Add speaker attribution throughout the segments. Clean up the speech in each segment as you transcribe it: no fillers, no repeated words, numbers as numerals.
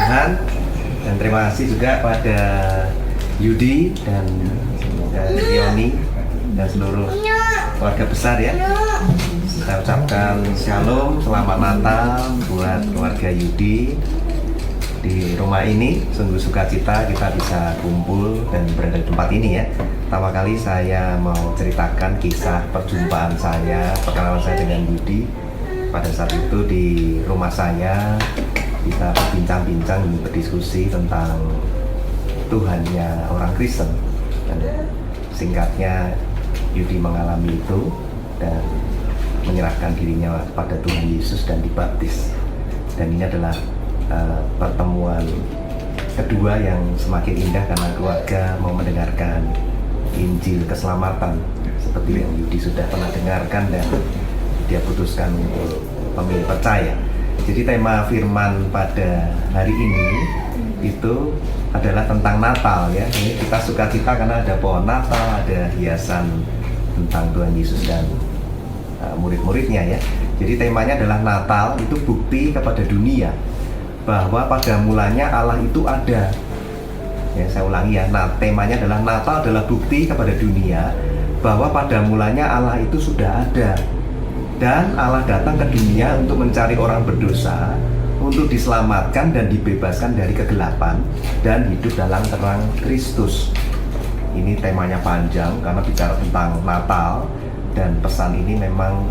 Speaker 1: Tuhan, dan terima kasih juga pada Yudi dan Yoni dan seluruh keluarga besar ya. Saya ucapkan shalom, selamat Natal buat keluarga Yudi. Di rumah ini sungguh sukacita kita bisa kumpul dan berada di tempat ini ya. Pertama kali saya mau ceritakan kisah perjumpaan saya, perkenalan saya dengan Yudi. Pada saat itu di rumah saya kita berbincang-bincang, berdiskusi tentang Tuhannya orang Kristen. Dan singkatnya Yudi mengalami itu dan menyerahkan dirinya pada Tuhan Yesus dan dibaptis. Dan ini adalah pertemuan kedua yang semakin indah karena keluarga mau mendengarkan Injil keselamatan seperti yang Yudi sudah pernah dengarkan dan dia putuskan untuk memilih percaya. Jadi tema firman pada hari ini itu adalah tentang Natal ya. Ini kita sukacita karena ada pohon Natal, ada hiasan tentang Tuhan Yesus dan murid-muridnya ya. Jadi temanya adalah Natal itu bukti kepada dunia bahwa pada mulanya Allah itu ada. Ya, saya ulangi ya. Nah, temanya adalah Natal adalah bukti kepada dunia bahwa pada mulanya Allah itu sudah ada. Dan Allah datang ke dunia untuk mencari orang berdosa, untuk diselamatkan dan dibebaskan dari kegelapan dan hidup dalam terang Kristus. Ini temanya panjang karena bicara tentang Natal, dan pesan ini memang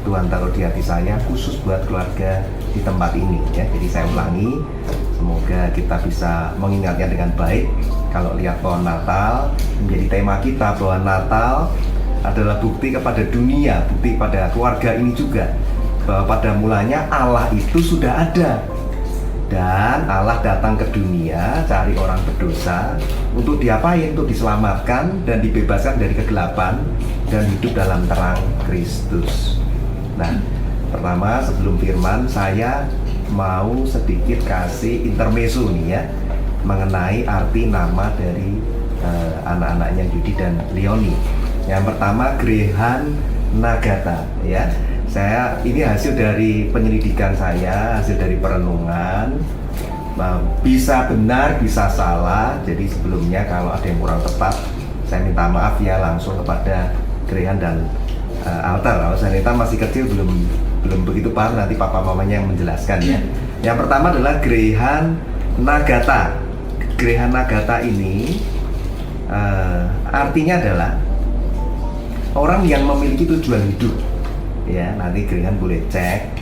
Speaker 1: Tuhan taruh di hati saya khusus buat keluarga di tempat ini ya. Jadi saya ulangi, semoga kita bisa mengingatnya dengan baik. Kalau lihat pohon Natal menjadi tema kita, bahwa Natal adalah bukti kepada dunia, bukti pada keluarga ini juga, bahwa pada mulanya Allah itu sudah ada. Dan Allah datang ke dunia cari orang berdosa untuk diapain? Untuk diselamatkan dan dibebaskan dari kegelapan dan hidup dalam terang Kristus. Nah, pertama sebelum firman saya mau sedikit kasih intermezzo nih ya, mengenai arti nama dari anak-anaknya Yudi dan Leoni. Yang pertama Grehan Nagata ya. Saya ini hasil dari penyelidikan saya, hasil dari perenungan. Bisa benar, bisa salah. Jadi sebelumnya kalau ada yang kurang tepat, saya minta maaf ya langsung kepada Grehan dan Altar. Kalau Zaneta masih kecil belum begitu paham, nanti papa mamanya yang menjelaskan ya. Yang pertama adalah Grehan Nagata. Grehan Nagata ini artinya adalah orang yang memiliki tujuan hidup. Ya, nanti Grehan boleh cek.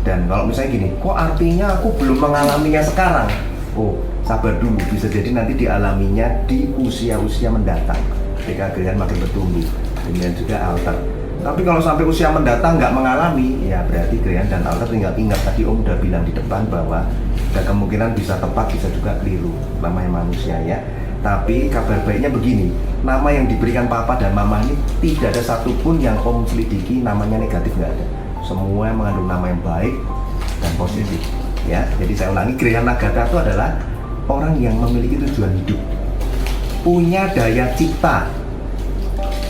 Speaker 1: Dan kalau misalnya gini, kok artinya aku belum mengalaminya sekarang? Oh, sabar dulu, bisa jadi nanti dialaminya di usia-usia mendatang ketika Grehan makin bertumbuh. Demikian juga Altar. Tapi kalau sampai usia mendatang nggak mengalami, ya berarti Grehan dan Altar tinggal ingat tadi Om udah bilang di depan bahwa ada kemungkinan bisa tepat, bisa juga keliru, namanya manusia ya. Tapi kabar baiknya begini, nama yang diberikan papa dan mama ini tidak ada satupun yang Om selidiki namanya negatif, nggak ada. Semua mengandung nama yang baik dan positif ya. Jadi saya ulangi, Grehan Nagata itu adalah orang yang memiliki tujuan hidup, punya daya cipta,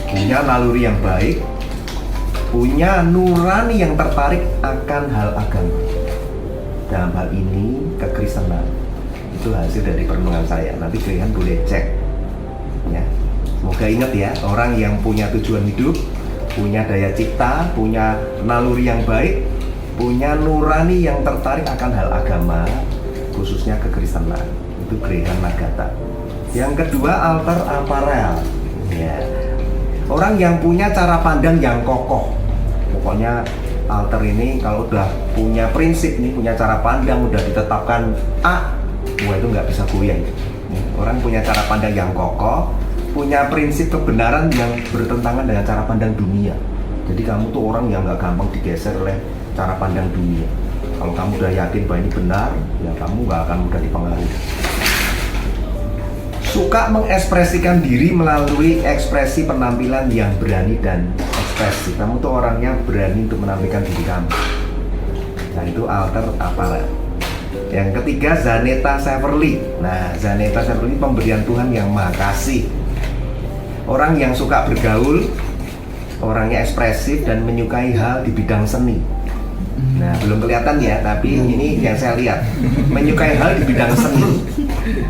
Speaker 1: punya naluri yang baik, punya nurani yang tertarik akan hal agama. Dalam hal ini kekristenan. Itu hasil dari perenungan saya. Nanti kalian boleh cek ya. Semoga ingat ya, orang yang punya tujuan hidup, punya daya cipta, punya naluri yang baik, punya nurani yang tertarik akan hal agama, khususnya kekristenan. Itu Grehan Nagata. Yang kedua Altar Aparel ya. Orang yang punya cara pandang yang kokoh. Pokoknya Altar ini kalau udah punya prinsip nih, punya cara pandang, udah ditetapkan A, wah itu nggak bisa goyang. Orang punya cara pandang yang kokoh, punya prinsip kebenaran yang bertentangan dengan cara pandang dunia. Jadi kamu tuh orang yang nggak gampang digeser oleh cara pandang dunia. Kalau kamu udah yakin bahwa ini benar, ya kamu nggak akan mudah dipengaruhi. Suka mengekspresikan diri melalui ekspresi penampilan yang berani dan ekspresif. Kamu tuh orangnya berani untuk menampilkan diri kamu. Nah itu Altar Aparel. Yang ketiga Zaneta Severly. Nah Zaneta Severly pemberian Tuhan yang maha kasih. Orang yang suka bergaul, orangnya ekspresif dan menyukai hal di bidang seni. Nah, belum kelihatan ya, tapi ini yang saya lihat. Menyukai hal di bidang seni.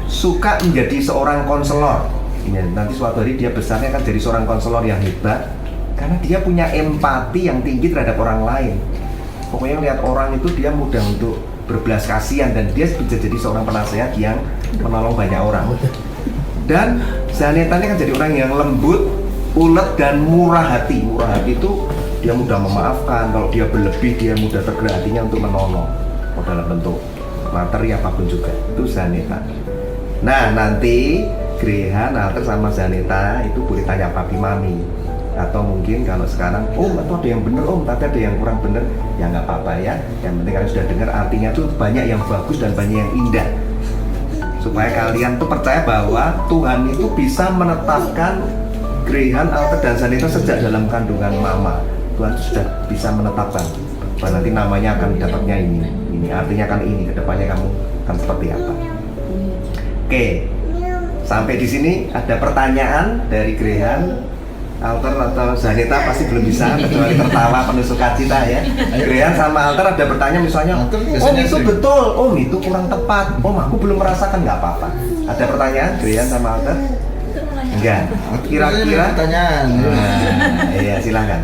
Speaker 1: Suka menjadi seorang konselor. Ya, nanti suatu hari dia besarnya akan jadi seorang konselor yang hebat karena dia punya empati yang tinggi terhadap orang lain. Pokoknya lihat orang itu dia mudah untuk berbelas kasihan dan dia bisa jadi seorang penasehat yang menolong banyak orang. Dan Zanetanya kan jadi orang yang lembut, ulet dan murah hati. Murah hati itu dia mudah memaafkan, kalau dia berlebih dia mudah tergerak hatinya untuk menolong dalam bentuk materi apapun juga. Itu Zaneta. Nah, nanti Grehan, Alter sama Zaneta itu boleh tanya papi mami. Atau mungkin kalau sekarang, itu ada yang bener tapi ada yang kurang bener, ya nggak apa-apa ya. Yang penting kalian sudah dengar artinya tuh banyak yang bagus dan banyak yang indah. Supaya kalian tuh percaya bahwa Tuhan itu bisa menetapkan Grehan, Alter dan Zaneta sejak dalam kandungan mama. Tuhan sudah bisa menetapkan bahwa nanti namanya akan dapatnya ini artinya akan ini, kedepannya kamu akan seperti apa. Oke, sampai di sini ada pertanyaan dari Grehan, Alter atau Zaneta pasti belum bisa kecuali tertawa penuh sukacita ya. Grehan sama Alter ada bertanya misalnya, itu betul, itu kurang tepat, aku belum merasakan, nggak apa-apa. Ada pertanyaan Grehan sama Alter? Enggak. Kira-kira pertanyaan. Iya, silahkan.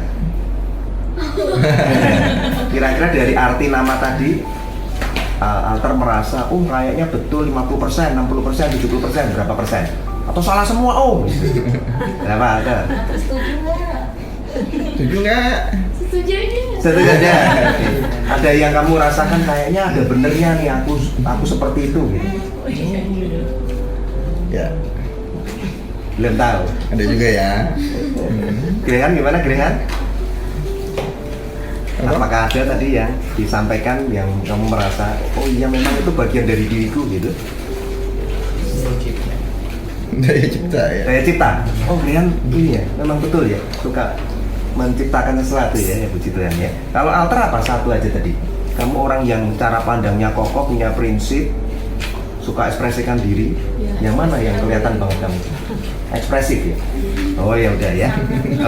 Speaker 1: Kira-kira dari arti nama tadi, Alter merasa, kayaknya betul 50%, 60%, 70%, berapa persen? Atau salah semua, berapa Alter?
Speaker 2: Setuju nggak?
Speaker 1: Setuju aja. Ada yang kamu rasakan kayaknya ada benernya nih, aku seperti itu gitu.
Speaker 2: Ya.
Speaker 1: Belum tahu.
Speaker 2: Ada juga ya.
Speaker 1: Grehan gimana Grehan? Apakah ada tadi yang disampaikan yang kamu merasa, iya memang itu bagian dari diriku gitu?
Speaker 2: Daya cipta ya.
Speaker 1: Daya cipta. Grehan ini ya, memang betul ya, suka menciptakan sesuatu ya, puji Tuhan ya. Kalau Alter apa satu aja tadi? Kamu orang yang cara pandangnya kokoh, punya prinsip, suka ekspresikan diri. Yang mana yang kelihatan banget kamu? Ekspresif ya? Ya udah ya.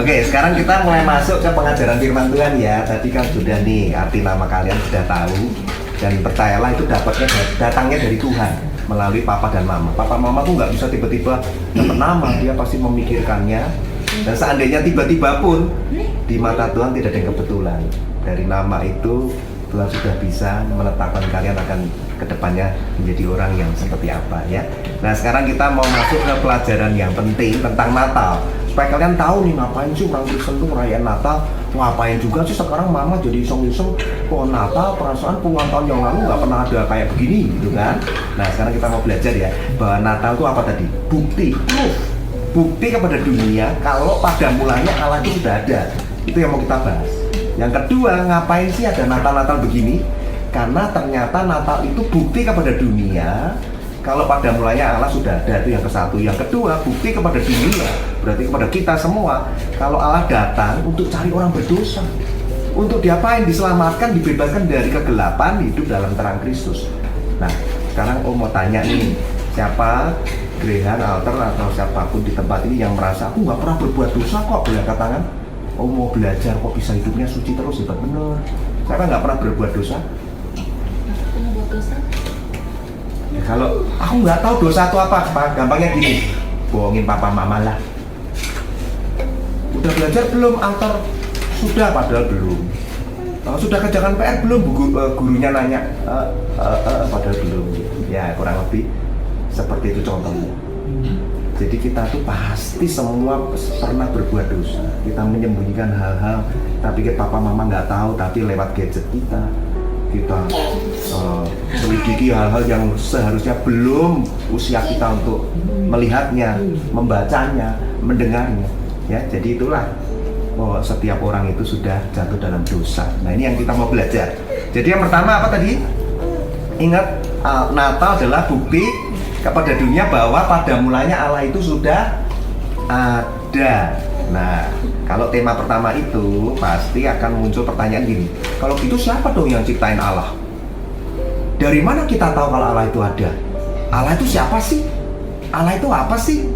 Speaker 1: Oke, sekarang kita mulai masuk ke pengajaran firman Tuhan ya. Tadi kan sudah nih, arti nama kalian sudah tahu. Dan percayalah itu datangnya dari Tuhan melalui papa dan mama. Papa mama tuh nggak bisa tiba-tiba dapat nama, dia pasti memikirkannya. Dan seandainya tiba-tiba pun di mata Tuhan tidak ada yang kebetulan. Dari nama itu Tuhan sudah bisa menetapkan kalian akan kedepannya menjadi orang yang seperti apa ya. Nah, sekarang kita mau masuk ke pelajaran yang penting tentang Natal. Supaya kalian tahu nih, ngapain sih orang Kristen tuh ngerayain Natal. Ngapain juga sih sekarang mama jadi iseng-iseng Natal, perasaan puluhan tahun yang lalu nggak pernah ada kayak begini gitu kan. Nah, sekarang kita mau belajar ya bahwa Natal itu apa tadi? Bukti kepada dunia kalau pada mulanya Allah itu sudah ada. Itu yang mau kita bahas. Yang kedua, ngapain sih ada Natal-Natal begini? Karena ternyata Natal itu bukti kepada dunia kalau pada mulanya Allah sudah ada. Itu yang ke satu. Yang kedua, bukti kepada dunia, berarti kepada kita semua, kalau Allah datang untuk cari orang berdosa, untuk diapain? Diselamatkan, dibebaskan dari kegelapan, hidup dalam terang Kristus. Nah, sekarang mau tanya nih, siapa Grehan, Alter atau siapapun di tempat ini yang merasa aku nggak pernah berbuat dosa kok, boleh angkat tangan. Mau belajar kok bisa hidupnya suci terus, hebat bener. Siapa nggak pernah berbuat dosa? Ya, kalau aku nggak tahu dosa itu apa, gampangnya gini, bohongin papa mama lah. Udah belajar belum, Alter? Sudah, padahal belum. Sudah kerjakan PR belum? Gurunya nanya, padahal belum. Ya kurang lebih seperti itu contohnya. Jadi kita tuh pasti semua pernah berbuat dosa. Kita menyembunyikan hal-hal, tapi papa mama nggak tahu. Tapi lewat gadget kita selidiki hal-hal yang seharusnya belum usia kita untuk melihatnya, membacanya, mendengarnya. Ya, jadi itulah setiap orang itu sudah jatuh dalam dosa. Nah, ini yang kita mau belajar. Jadi yang pertama apa tadi? Ingat, Natal adalah bukti kepada dunia bahwa pada mulanya Allah itu sudah ada. Nah, kalau tema pertama itu pasti akan muncul pertanyaan gini, kalau gitu siapa dong yang ciptain Allah? Dari mana kita tahu kalau Allah itu ada? Allah itu siapa sih? Allah itu apa sih?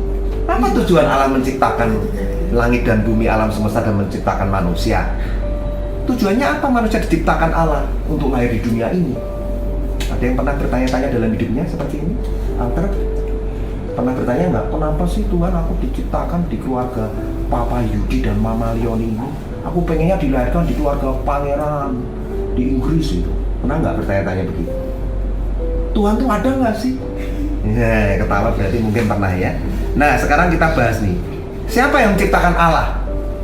Speaker 1: Apa tujuan Allah menciptakan langit dan bumi, alam semesta, dan menciptakan manusia? Tujuannya apa manusia diciptakan Allah untuk lahir di dunia ini? Ada yang pernah bertanya-tanya dalam hidupnya seperti ini? Alter pernah bertanya nggak, kenapa sih Tuhan aku diciptakan di keluarga Papa Yudi dan Mama Leoni ini? Aku pengennya dilahirkan di keluarga pangeran di Inggris itu. Pernah nggak bertanya-tanya begitu? Tuhan tuh ada nggak sih? Ketawa berarti mungkin pernah ya. Nah sekarang kita bahas nih, siapa yang menciptakan Allah?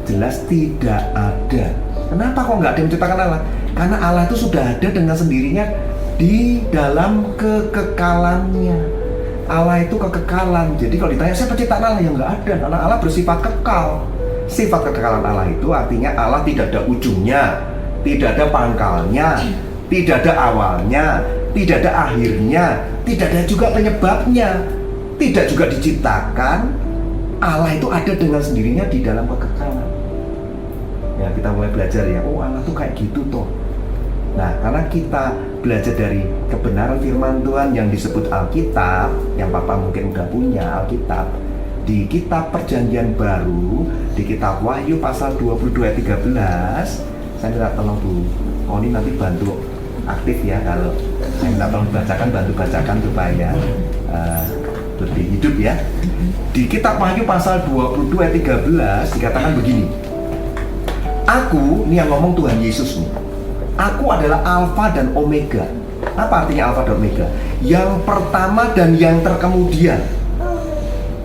Speaker 1: Jelas tidak ada. Kenapa kok nggak ada yang menciptakan Allah? Karena Allah itu sudah ada dengan sendirinya di dalam kekekalannya. Allah itu kekekalan. Jadi kalau ditanya siapa penciptaan Allah, ya nggak ada. Karena Allah bersifat kekal. Sifat kekekalan Allah itu artinya Allah tidak ada ujungnya, tidak ada pangkalnya, tidak ada awalnya, tidak ada akhirnya, tidak ada juga penyebabnya, tidak juga diciptakan. Allah itu ada dengan sendirinya di dalam kekekalan. Ya kita mulai belajar ya, oh Allah tuh kayak gitu toh. Nah karena kita belajar dari kebenaran firman Tuhan yang disebut Alkitab, yang Papa mungkin udah punya Alkitab, di kitab Perjanjian Baru, di kitab Wahyu pasal 22 ayat 13, saya minta tolong Bu Oni nanti bantu aktif ya, kalau saya minta tolong bantu bacakan supaya lebih hidup ya. Di kitab Wahyu pasal 22 ayat 13 dikatakan begini, aku, ini yang ngomong Tuhan Yesus nih, aku adalah Alfa dan Omega. Apa artinya Alfa dan Omega? Yang pertama dan yang terkemudian,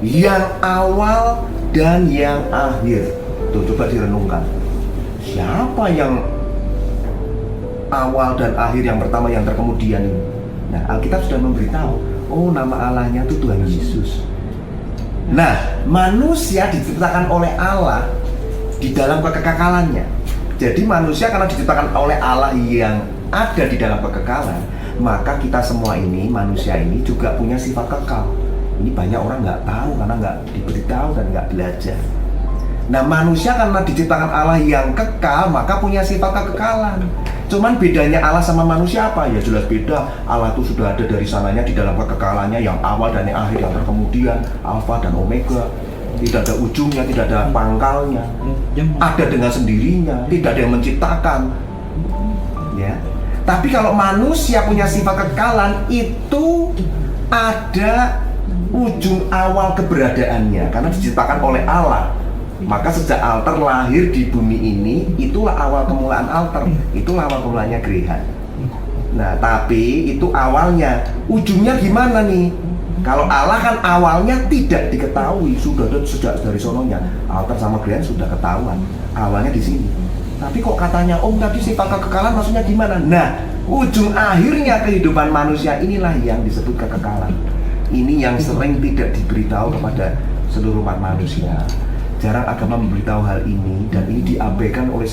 Speaker 1: yang awal dan yang akhir. Tuh coba direnungkan, siapa yang awal dan akhir, yang pertama yang terkemudian ini? Nah Alkitab sudah memberitahu, oh nama Allahnya itu Tuhan Yesus. Nah manusia diciptakan oleh Allah di dalam kekekalannya. Jadi manusia karena diciptakan oleh Allah yang ada di dalam kekekalan, maka kita semua ini, manusia ini juga punya sifat kekal. Ini banyak orang nggak tahu karena nggak diberitahu dan nggak belajar. Nah manusia karena diciptakan Allah yang kekal, maka punya sifat kekekalan. Cuman bedanya Allah sama manusia apa? Ya jelas beda. Allah itu sudah ada dari sananya di dalam kekekalannya, yang awal dan yang akhir, yang terkemudian, Alfa dan Omega. Tidak ada ujungnya, tidak ada pangkalnya, ada dengan sendirinya, tidak ada yang menciptakan ya. Tapi kalau manusia punya sifat kekekalan, itu ada ujung awal keberadaannya karena diciptakan oleh Allah. Maka sejak altar lahir di bumi ini, itulah awal kemulaan altar, itulah awal kemulaannya gereja. Nah tapi itu awalnya, ujungnya gimana nih? Kalau Allah kan awalnya tidak diketahui, sudah ada sejak dari sononya. Altar sama gereja sudah ketahuan, awalnya di sini. Tapi kok katanya, tadi sifat kekekalan maksudnya gimana? Nah, ujung akhirnya kehidupan manusia inilah yang disebut kekekalan. Ini yang sering tidak diberitahu kepada seluruh umat manusia. Jarang agama memberitahu hal ini, dan ini diabaikan oleh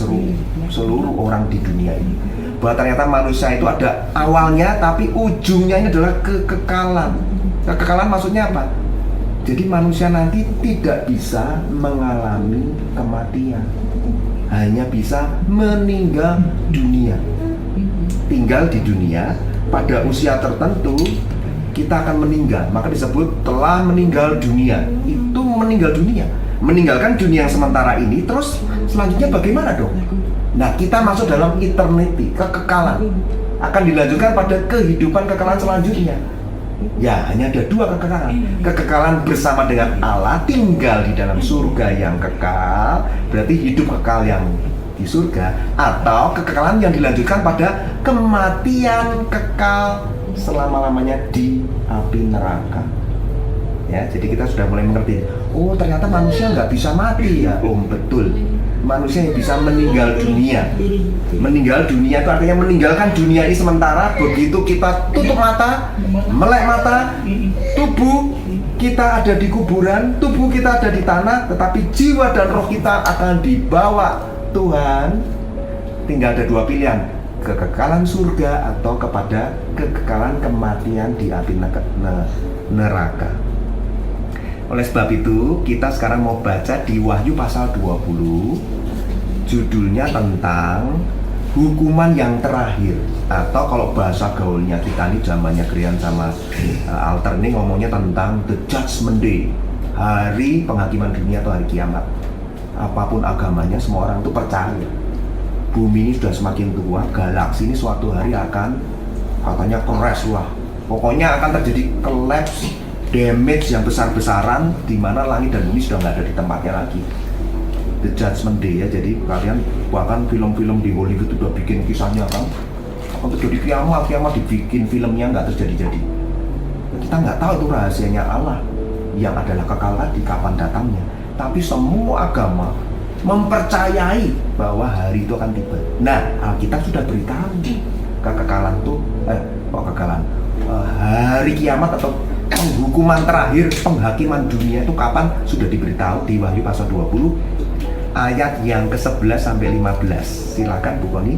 Speaker 1: seluruh orang di dunia ini. Bahwa ternyata manusia itu ada awalnya, tapi ujungnya ini adalah kekekalan. Kekekalan maksudnya apa? Jadi manusia nanti tidak bisa mengalami kematian, hanya bisa meninggal dunia. Tinggal di dunia, pada usia tertentu kita akan meninggal, maka disebut telah meninggal dunia. Itu meninggal dunia, meninggalkan dunia yang sementara ini. Terus selanjutnya bagaimana dong? Nah kita masuk dalam eternity, kekekalan, akan dilanjutkan pada kehidupan kekekalan selanjutnya. Ya hanya ada dua kekekalan. Kekekalan bersama dengan Allah, tinggal di dalam surga yang kekal, berarti hidup kekal yang di surga. Atau kekekalan yang dilanjutkan pada kematian kekal selama-lamanya di api neraka. Ya, jadi kita sudah mulai mengerti, oh ternyata manusia nggak bisa mati ya. Betul, manusia yang bisa meninggal dunia. Meninggal dunia itu artinya meninggalkan dunia ini sementara. Begitu kita tutup mata, melek mata, tubuh kita ada di kuburan, tubuh kita ada di tanah, tetapi jiwa dan roh kita akan dibawa Tuhan. Tinggal ada dua pilihan, kekekalan surga atau kepada kekekalan kematian di api neraka. Oleh sebab itu, kita sekarang mau baca di Wahyu pasal 20, judulnya tentang hukuman yang terakhir. Atau kalau bahasa gaulnya kita ini zamannya Krian sama Alter ini ngomongnya tentang the judgment day, hari penghakiman dunia atau hari kiamat. Apapun agamanya, semua orang itu percaya. bumi ini sudah semakin tua, galaksi ini suatu hari akan katanya crash lah. Pokoknya akan terjadi collapse, damage yang besar-besaran, di mana langit dan bumi sudah nggak ada di tempatnya lagi. The Judgment Day ya, jadi kalian bahkan film-film di Hollywood udah bikin kisahnya kan, akan terjadi kiamat dibikin filmnya nggak terjadi-jadi. Kita nggak tahu itu rahasianya Allah yang adalah kekal di kapan datangnya. Tapi semua agama mempercayai bahwa hari itu akan tiba. Nah, Alkitab sudah beritahu kekekalan tuh, hari kiamat atau penghukuman terakhir, penghakiman dunia itu kapan sudah diberitahu di Wahyu pasal 20 ayat yang ke-11 sampai 15. Silakan Bu Koni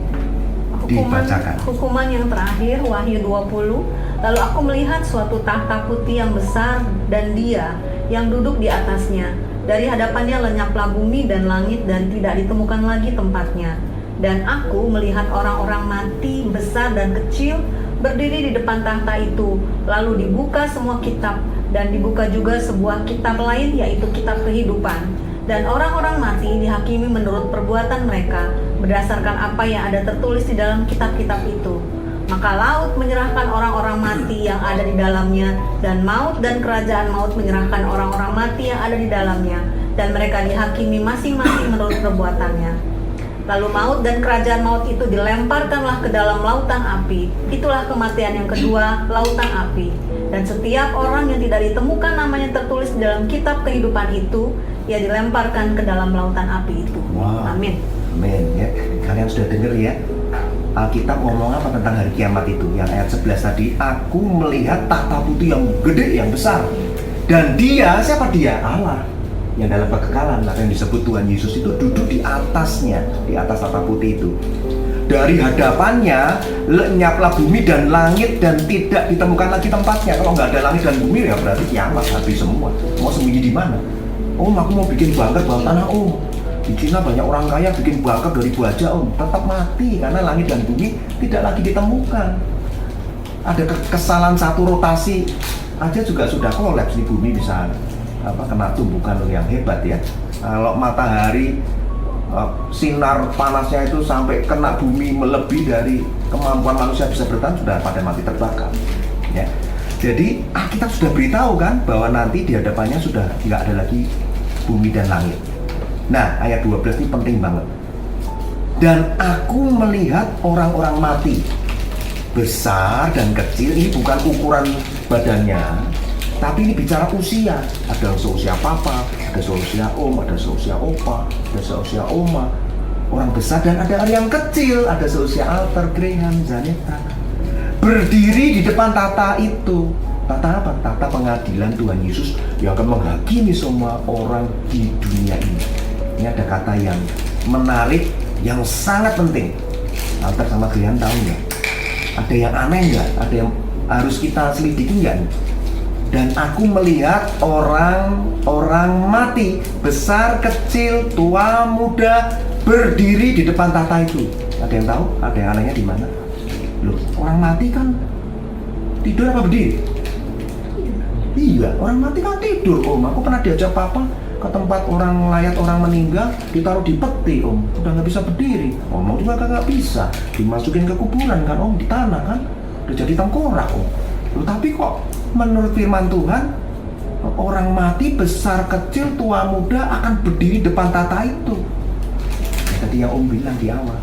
Speaker 1: dibacakan.
Speaker 3: Hukuman yang terakhir, Wahyu 20. Lalu aku melihat suatu tahta putih yang besar dan Dia yang duduk di atasnya. Dari hadapannya lenyaplah bumi dan langit dan tidak ditemukan lagi tempatnya. Dan aku melihat orang-orang mati besar dan kecil berdiri di depan tahta itu. Lalu dibuka semua kitab dan dibuka juga sebuah kitab lain, yaitu kitab kehidupan. Dan orang-orang mati dihakimi menurut perbuatan mereka berdasarkan apa yang ada tertulis di dalam kitab-kitab itu. Maka laut menyerahkan orang-orang mati yang ada di dalamnya, dan maut dan kerajaan maut menyerahkan orang-orang mati yang ada di dalamnya, dan mereka dihakimi masing-masing menurut perbuatannya. Lalu maut dan kerajaan maut itu dilemparkanlah ke dalam lautan api. Itulah kematian yang kedua, lautan api. Dan setiap orang yang tidak ditemukan namanya tertulis di dalam kitab kehidupan itu, ia dilemparkan ke dalam lautan api itu.
Speaker 1: Wow.
Speaker 3: Amin.
Speaker 1: Amin ya. Kalian sudah dengar ya, Alkitab ngomong apa tentang hari kiamat itu? Yang ayat 11 tadi, aku melihat tahta putih yang gede, yang besar. Dan dia, siapa dia? Allah. Yang dalam kekekalan, maka yang disebut Tuhan Yesus itu duduk di atasnya, di atas tahta putih itu. Dari hadapannya lenyaplah bumi dan langit dan tidak ditemukan lagi tempatnya. Kalau nggak ada langit dan bumi ya berarti kiamat, habis semua. Mau sembunyi di mana? Om, aku mau bikin bunker bawah tanah, Om. Di Cina banyak orang kaya bikin bunker dari baja, Om. Tetap mati karena langit dan bumi tidak lagi ditemukan. Ada kesalahan satu rotasi aja juga sudah kolaps, di bumi bisa kena tumbukan yang hebat ya. Kalau matahari sinar panasnya itu sampai kena bumi melebihi dari kemampuan manusia bisa bertahan, sudah pada mati terbakar ya. Jadi kita sudah beritahu kan bahwa nanti di hadapannya sudah nggak ada lagi bumi dan langit. Nah, ayat 12 ini penting banget. Dan aku melihat orang-orang mati besar dan kecil. Ini bukan ukuran badannya, tapi ini bicara usia. Ada seusia papa, ada seusia om, ada seusia opa, ada seusia oma. Orang besar dan ada yang kecil, ada seusia Alter, Graham, Zanetta. Berdiri di depan tahta itu. Tahta apa? Tahta pengadilan Tuhan Yesus yang akan menghakimi semua orang di dunia ini. Ini ada kata yang menarik, yang sangat penting. Alter sama Graham tahu nggak? Ada yang aneh nggak? Ada yang harus kita selidiki nggak? Dan aku melihat orang-orang mati, besar, kecil, tua, muda, berdiri di depan tahta itu. Ada yang tahu? Ada yang anehnya di mana? Loh, orang mati kan tidur apa berdiri? Iya, orang mati kan tidur, Om. Aku pernah diajak papa ke tempat orang layat, orang meninggal, ditaruh di peti, Om. Udah nggak bisa berdiri. Ngomong juga nggak bisa. Dimasukin ke kuburan kan, Om, di tanah kan. Udah jadi tengkorak, Om. Loh, tapi kok menurut firman Tuhan, orang mati besar, kecil, tua, muda akan berdiri depan tahta itu. Tadi yang Om bilang di awal,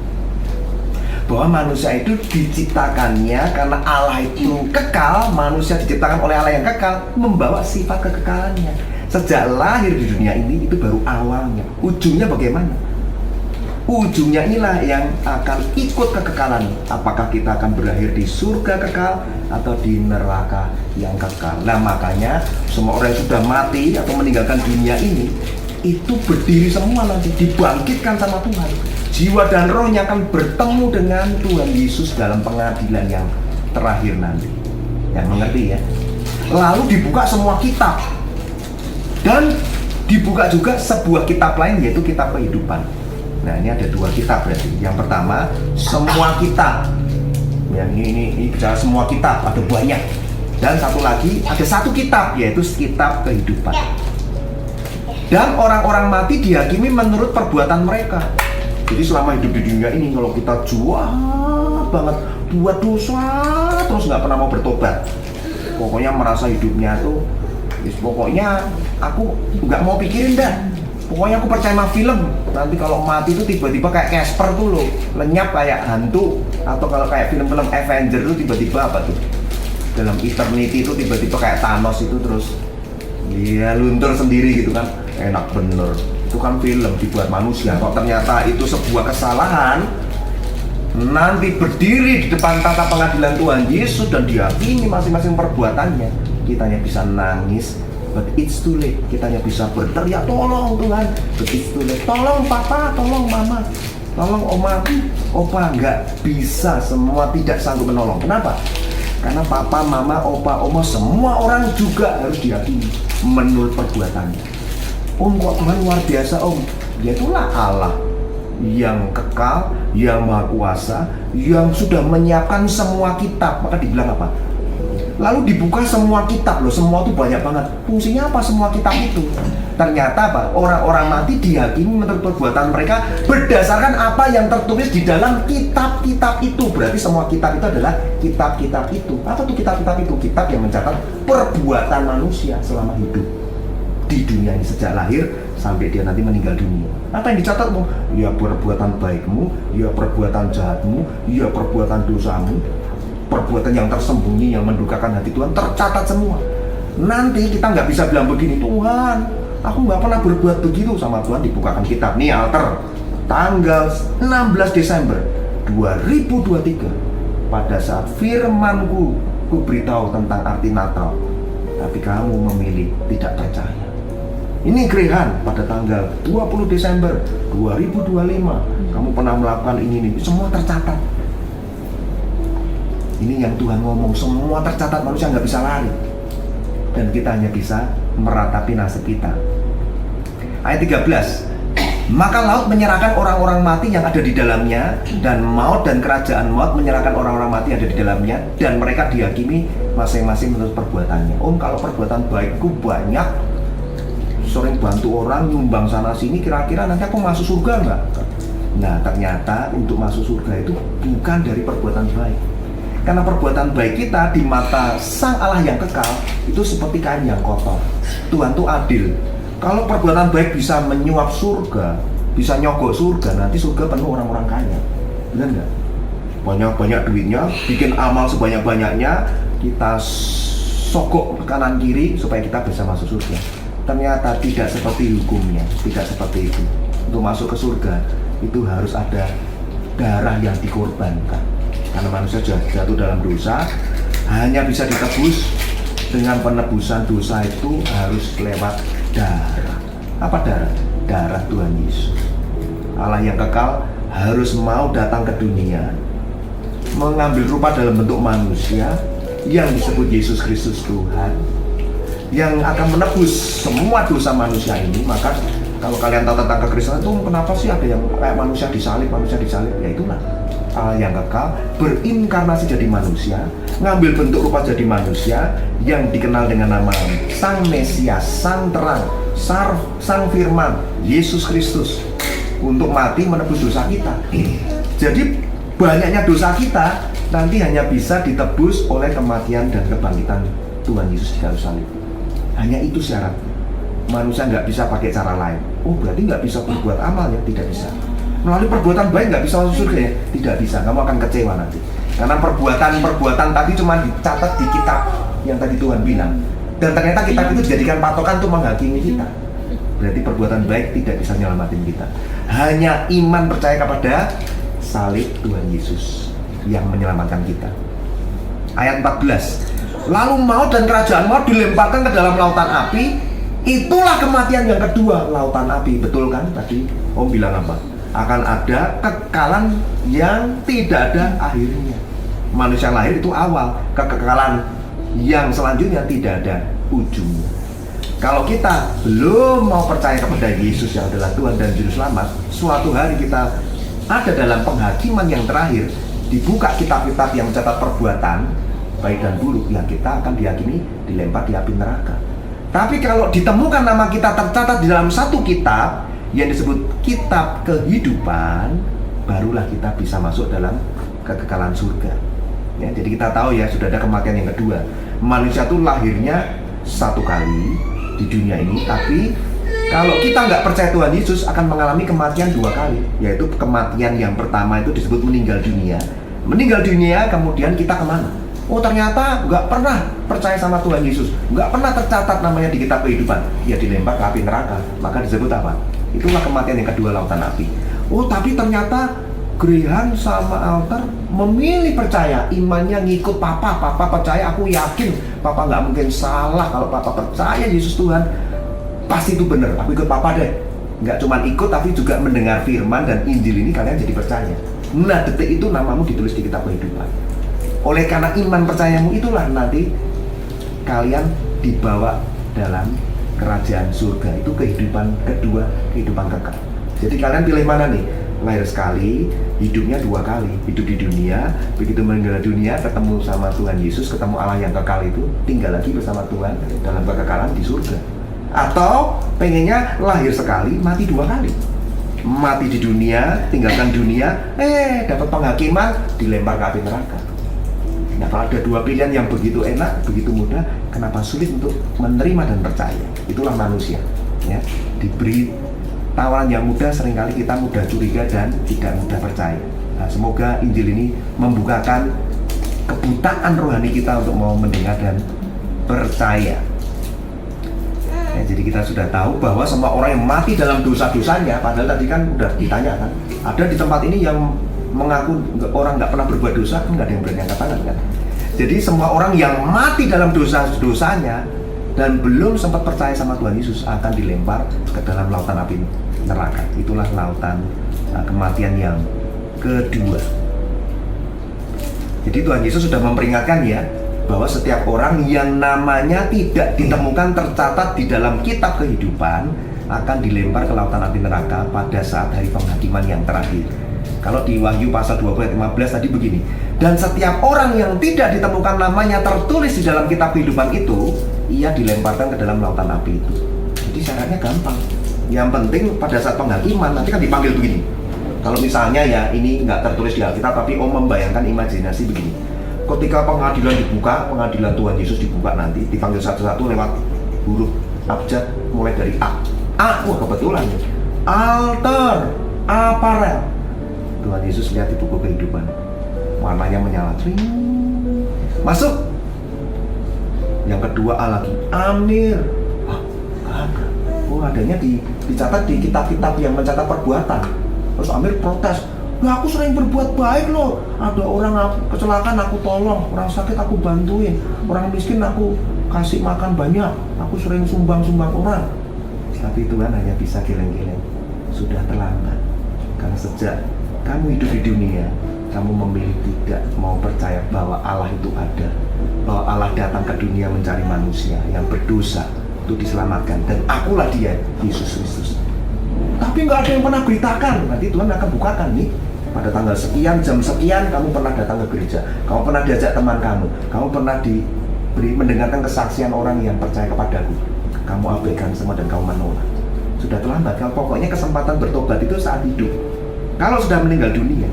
Speaker 1: bahwa manusia itu diciptakannya karena Allah itu kekal. Manusia diciptakan oleh Allah yang kekal, membawa sifat kekekalannya. Sejak lahir di dunia ini, itu baru awalnya. Ujungnya bagaimana? Ujungnya inilah yang akan ikut kekekalan. Apakah kita akan berakhir di surga kekal atau di neraka yang kekal. Nah, makanya semua orang yang sudah mati atau meninggalkan dunia ini, itu berdiri semua nanti, dibangkitkan sama Tuhan. Jiwa dan rohnya akan bertemu dengan Tuhan Yesus dalam pengadilan yang terakhir nanti. Yang mengerti ya. Lalu dibuka semua kitab. Dan dibuka juga sebuah kitab lain, yaitu kitab kehidupan. Nah, ini ada dua kitab berarti. Yang pertama, semua kitab. Yang ini bicara semua kitab, ada banyak. Dan satu lagi, ada satu kitab, yaitu kitab kehidupan. Dan orang-orang mati dihakimi menurut perbuatan mereka. Jadi selama hidup di dunia ini kalau kita jual banget buat dosa terus nggak pernah mau bertobat, pokoknya merasa hidupnya tuh pokoknya aku nggak mau pikirin dah, pokoknya aku percaya sama film. Nanti kalau mati itu tiba-tiba kayak Casper tuh loh, lenyap kayak hantu. Atau kalau kayak film-film Avenger tuh tiba-tiba apa tuh, dalam Eternity itu tiba-tiba kayak Thanos itu terus ya luntur sendiri gitu kan. Enak bener, itu kan film dibuat manusia. Kalau ternyata itu sebuah kesalahan, nanti berdiri di depan tata pengadilan Tuhan Yesus dan dihakimi masing-masing perbuatannya, kitanya bisa nangis, but it's too late. Kitanya bisa berteriak, tolong Tuhan, but it's too late. Tolong papa, tolong mama, tolong oma, opa. Nggak bisa, semua tidak sanggup menolong. Kenapa? Karena papa, mama, opa, oma, semua orang juga harus dihakimi menurut perbuatannya. Om, kok Tuhan luar biasa om? Dia itulah Allah yang kekal, yang maha kuasa, yang sudah menyiapkan semua kitab. Maka dibilang apa? Lalu dibuka semua kitab loh, semua itu banyak banget. Fungsinya apa semua kitab itu? Ternyata apa? Orang-orang mati dihakimi menurut perbuatan mereka berdasarkan apa yang tertulis di dalam kitab-kitab itu. Berarti semua kitab itu adalah kitab-kitab itu. Apa tuh kitab-kitab itu? Kitab yang mencatat perbuatan manusia selama hidup di dunia ini, sejak lahir sampai dia nanti meninggal dunia. Apa yang dicatatmu? Ya perbuatan baikmu, ya perbuatan jahatmu, ya perbuatan dosamu, perbuatan yang tersembunyi yang mendukakan hati Tuhan tercatat semua. Nanti kita nggak bisa bilang begini, Tuhan aku nggak pernah berbuat begitu. Sama Tuhan dibukakan kitab nih, altar tanggal 16 Desember 2023 pada saat firmanku ku beritahu tentang arti Natal, tapi kamu memilih tidak percaya. Ini Grehan pada tanggal 20 Desember 2025 kamu pernah melakukan ini semua tercatat. Ini yang Tuhan ngomong, semua tercatat, manusia nggak bisa lari. Dan kita hanya bisa meratapi nasib kita. Ayat 13, maka laut menyerahkan orang-orang mati yang ada di dalamnya, dan maut dan kerajaan maut menyerahkan orang-orang mati yang ada di dalamnya, dan mereka dihakimi masing-masing menurut perbuatannya. Om, kalau perbuatan baikku banyak, sering bantu orang, nyumbang sana sini, kira-kira nanti aku masuk surga nggak? Nah ternyata untuk masuk surga itu bukan dari perbuatan baik. Karena perbuatan baik kita di mata Sang Allah yang kekal itu seperti kain yang kotor. Tuhan tuh adil. Kalau perbuatan baik bisa menyuap surga, bisa nyogok surga, nanti surga penuh orang-orang kaya. Benar nggak? Banyak-banyak duitnya, bikin amal sebanyak-banyaknya, kita sogok kanan kiri supaya kita bisa masuk surga. Ternyata tidak seperti hukumnya, tidak seperti itu. Untuk masuk ke surga itu harus ada darah yang dikorbankan. Karena manusia jatuh dalam dosa, hanya bisa ditebus dengan penebusan dosa itu harus lewat darah. Apa darah? Darah Tuhan Yesus. Allah yang kekal harus mau datang ke dunia, mengambil rupa dalam bentuk manusia yang disebut Yesus Kristus Tuhan, yang akan menebus semua dosa manusia ini. Maka kalau kalian tahu tentang kekristenan itu, kenapa sih ada yang kayak manusia disalib? Ya itulah Allah yang kekal berinkarnasi jadi manusia, ngambil bentuk rupa jadi manusia, yang dikenal dengan nama Sang Mesias, Sang Terang, Sang Firman, Yesus Kristus, untuk mati menebus dosa kita. Jadi banyaknya dosa kita nanti hanya bisa ditebus oleh kematian dan kebangkitan Tuhan Yesus di kayu salib. Hanya itu syarat. Manusia nggak bisa pakai cara lain. Oh berarti nggak bisa berbuat amal ya? Tidak bisa. Melalui perbuatan baik nggak bisa masuk surga ya? Tidak bisa. Kamu akan kecewa nanti. Karena perbuatan tadi cuma dicatat di kitab yang tadi Tuhan bilang. Dan ternyata kitab itu dijadikan patokan untuk menghakimi kita. Berarti perbuatan baik tidak bisa nyelamatin kita. Hanya iman percaya kepada salib Tuhan Yesus yang menyelamatkan kita. Ayat 14. Lalu maut dan kerajaan maut dilemparkan ke dalam lautan api. Itulah kematian yang kedua, lautan api. Betul kan tadi Om bilang apa? Akan ada kekekalan yang tidak ada akhirnya. Manusia lahir itu awal, kekekalan yang selanjutnya tidak ada ujungnya. Kalau kita belum mau percaya kepada Yesus yang adalah Tuhan dan Juru Selamat, suatu hari kita ada dalam penghakiman yang terakhir, dibuka kitab-kitab yang mencatat perbuatan baik dan buruk, yang kita akan dihakimi, dilempar di api neraka. Tapi kalau ditemukan nama kita tercatat di dalam satu kitab yang disebut kitab kehidupan, barulah kita bisa masuk dalam kekekalan surga. Ya, jadi kita tahu ya, sudah ada kematian yang kedua. Manusia itu lahirnya satu kali di dunia ini, tapi kalau kita nggak percaya Tuhan Yesus akan mengalami kematian dua kali, yaitu kematian yang pertama itu disebut meninggal dunia. Meninggal dunia, kemudian kita kemana? Oh, ternyata nggak pernah percaya sama Tuhan Yesus, nggak pernah tercatat namanya di kitab kehidupan, ya dilempar ke api neraka. Maka disebut apa? Itulah kematian yang kedua, lautan api. Oh, tapi ternyata Graham sama Alter memilih percaya, imannya ngikut papa. Papa percaya, aku yakin papa nggak mungkin salah. Kalau papa percaya Yesus Tuhan, pasti itu benar, aku ikut papa deh. Nggak cuma ikut, tapi juga mendengar firman dan Injil ini kalian jadi percaya. Nah, detik itu namamu ditulis di kitab kehidupan. Oleh karena iman percayamu itulah nanti kalian dibawa dalam kerajaan surga. Itu kehidupan kedua, kehidupan kekal. Jadi kalian pilih mana nih? Lahir sekali, hidupnya dua kali. Hidup di dunia, begitu meninggal dunia, ketemu sama Tuhan Yesus, ketemu Allah yang kekal itu, tinggal lagi bersama Tuhan dalam kekekalan di surga. Atau pengennya lahir sekali, mati dua kali. Mati di dunia, tinggalkan dunia, dapat penghakiman, dilempar ke api neraka. Nah, kalau ada dua pilihan yang begitu enak, begitu mudah, kenapa sulit untuk menerima dan percaya? Itulah manusia, ya. Diberi tawaran yang mudah, seringkali kita mudah curiga dan tidak mudah percaya. Nah, semoga Injil ini membukakan kebutaan rohani kita untuk mau mendengar dan percaya. Ya, jadi kita sudah tahu bahwa semua orang yang mati dalam dosa-dosanya, padahal tadi kan udah ditanya kan, ada di tempat ini yang mengaku orang nggak pernah berbuat dosa, nggak ada yang berani angkat tangan kan. Jadi semua orang yang mati dalam dosa-dosanya dan belum sempat percaya sama Tuhan Yesus akan dilempar ke dalam lautan api neraka. Itulah lautan kematian yang kedua. Jadi Tuhan Yesus sudah memperingatkan ya, bahwa setiap orang yang namanya tidak ditemukan tercatat di dalam kitab kehidupan akan dilempar ke lautan api neraka pada saat hari penghakiman yang terakhir. Kalau di Wahyu pasal 20 ayat 15 tadi begini, dan setiap orang yang tidak ditemukan namanya tertulis di dalam kitab kehidupan itu, ia dilemparkan ke dalam lautan api itu. Jadi syaratnya gampang. Yang penting pada saat penghakiman nanti kan dipanggil begini. Kalau misalnya ya ini nggak tertulis di Alkitab, tapi membayangkan imajinasi begini. Ketika pengadilan dibuka, pengadilan Tuhan Yesus dibuka nanti, dipanggil satu-satu lewat huruf abjad mulai dari A. Wah kebetulan. Alter, Aparel. Tuhan Yesus lihat di buku kehidupan, warnanya menyala, masuk. Yang kedua A lagi, Amir. Ada. Oh, adanya dicatat di kitab-kitab yang mencatat perbuatan. Terus Amir protes, "Lah aku sering berbuat baik loh. Ada orang kecelakaan aku tolong, orang sakit aku bantuin, orang miskin aku kasih makan banyak. Aku sering sumbang-sumbang orang." Tapi Tuhan hanya bisa geleng-geleng. Sudah terlambat. Karena sejak kamu hidup di dunia, kamu memilih tidak mau percaya bahwa Allah itu ada, bahwa Allah datang ke dunia mencari manusia yang berdosa untuk diselamatkan, dan akulah dia, Yesus Kristus. Tapi nggak ada yang pernah beritakan. Nanti Tuhan akan bukakan nih, pada tanggal sekian, jam sekian, kamu pernah datang ke gereja, kamu pernah diajak teman kamu pernah mendengarkan kesaksian orang yang percaya kepadaku. Kamu abaikan semua dan kamu menolak. Sudah terlambat. Kalau pokoknya kesempatan bertobat itu saat hidup. Kalau sudah meninggal dunia,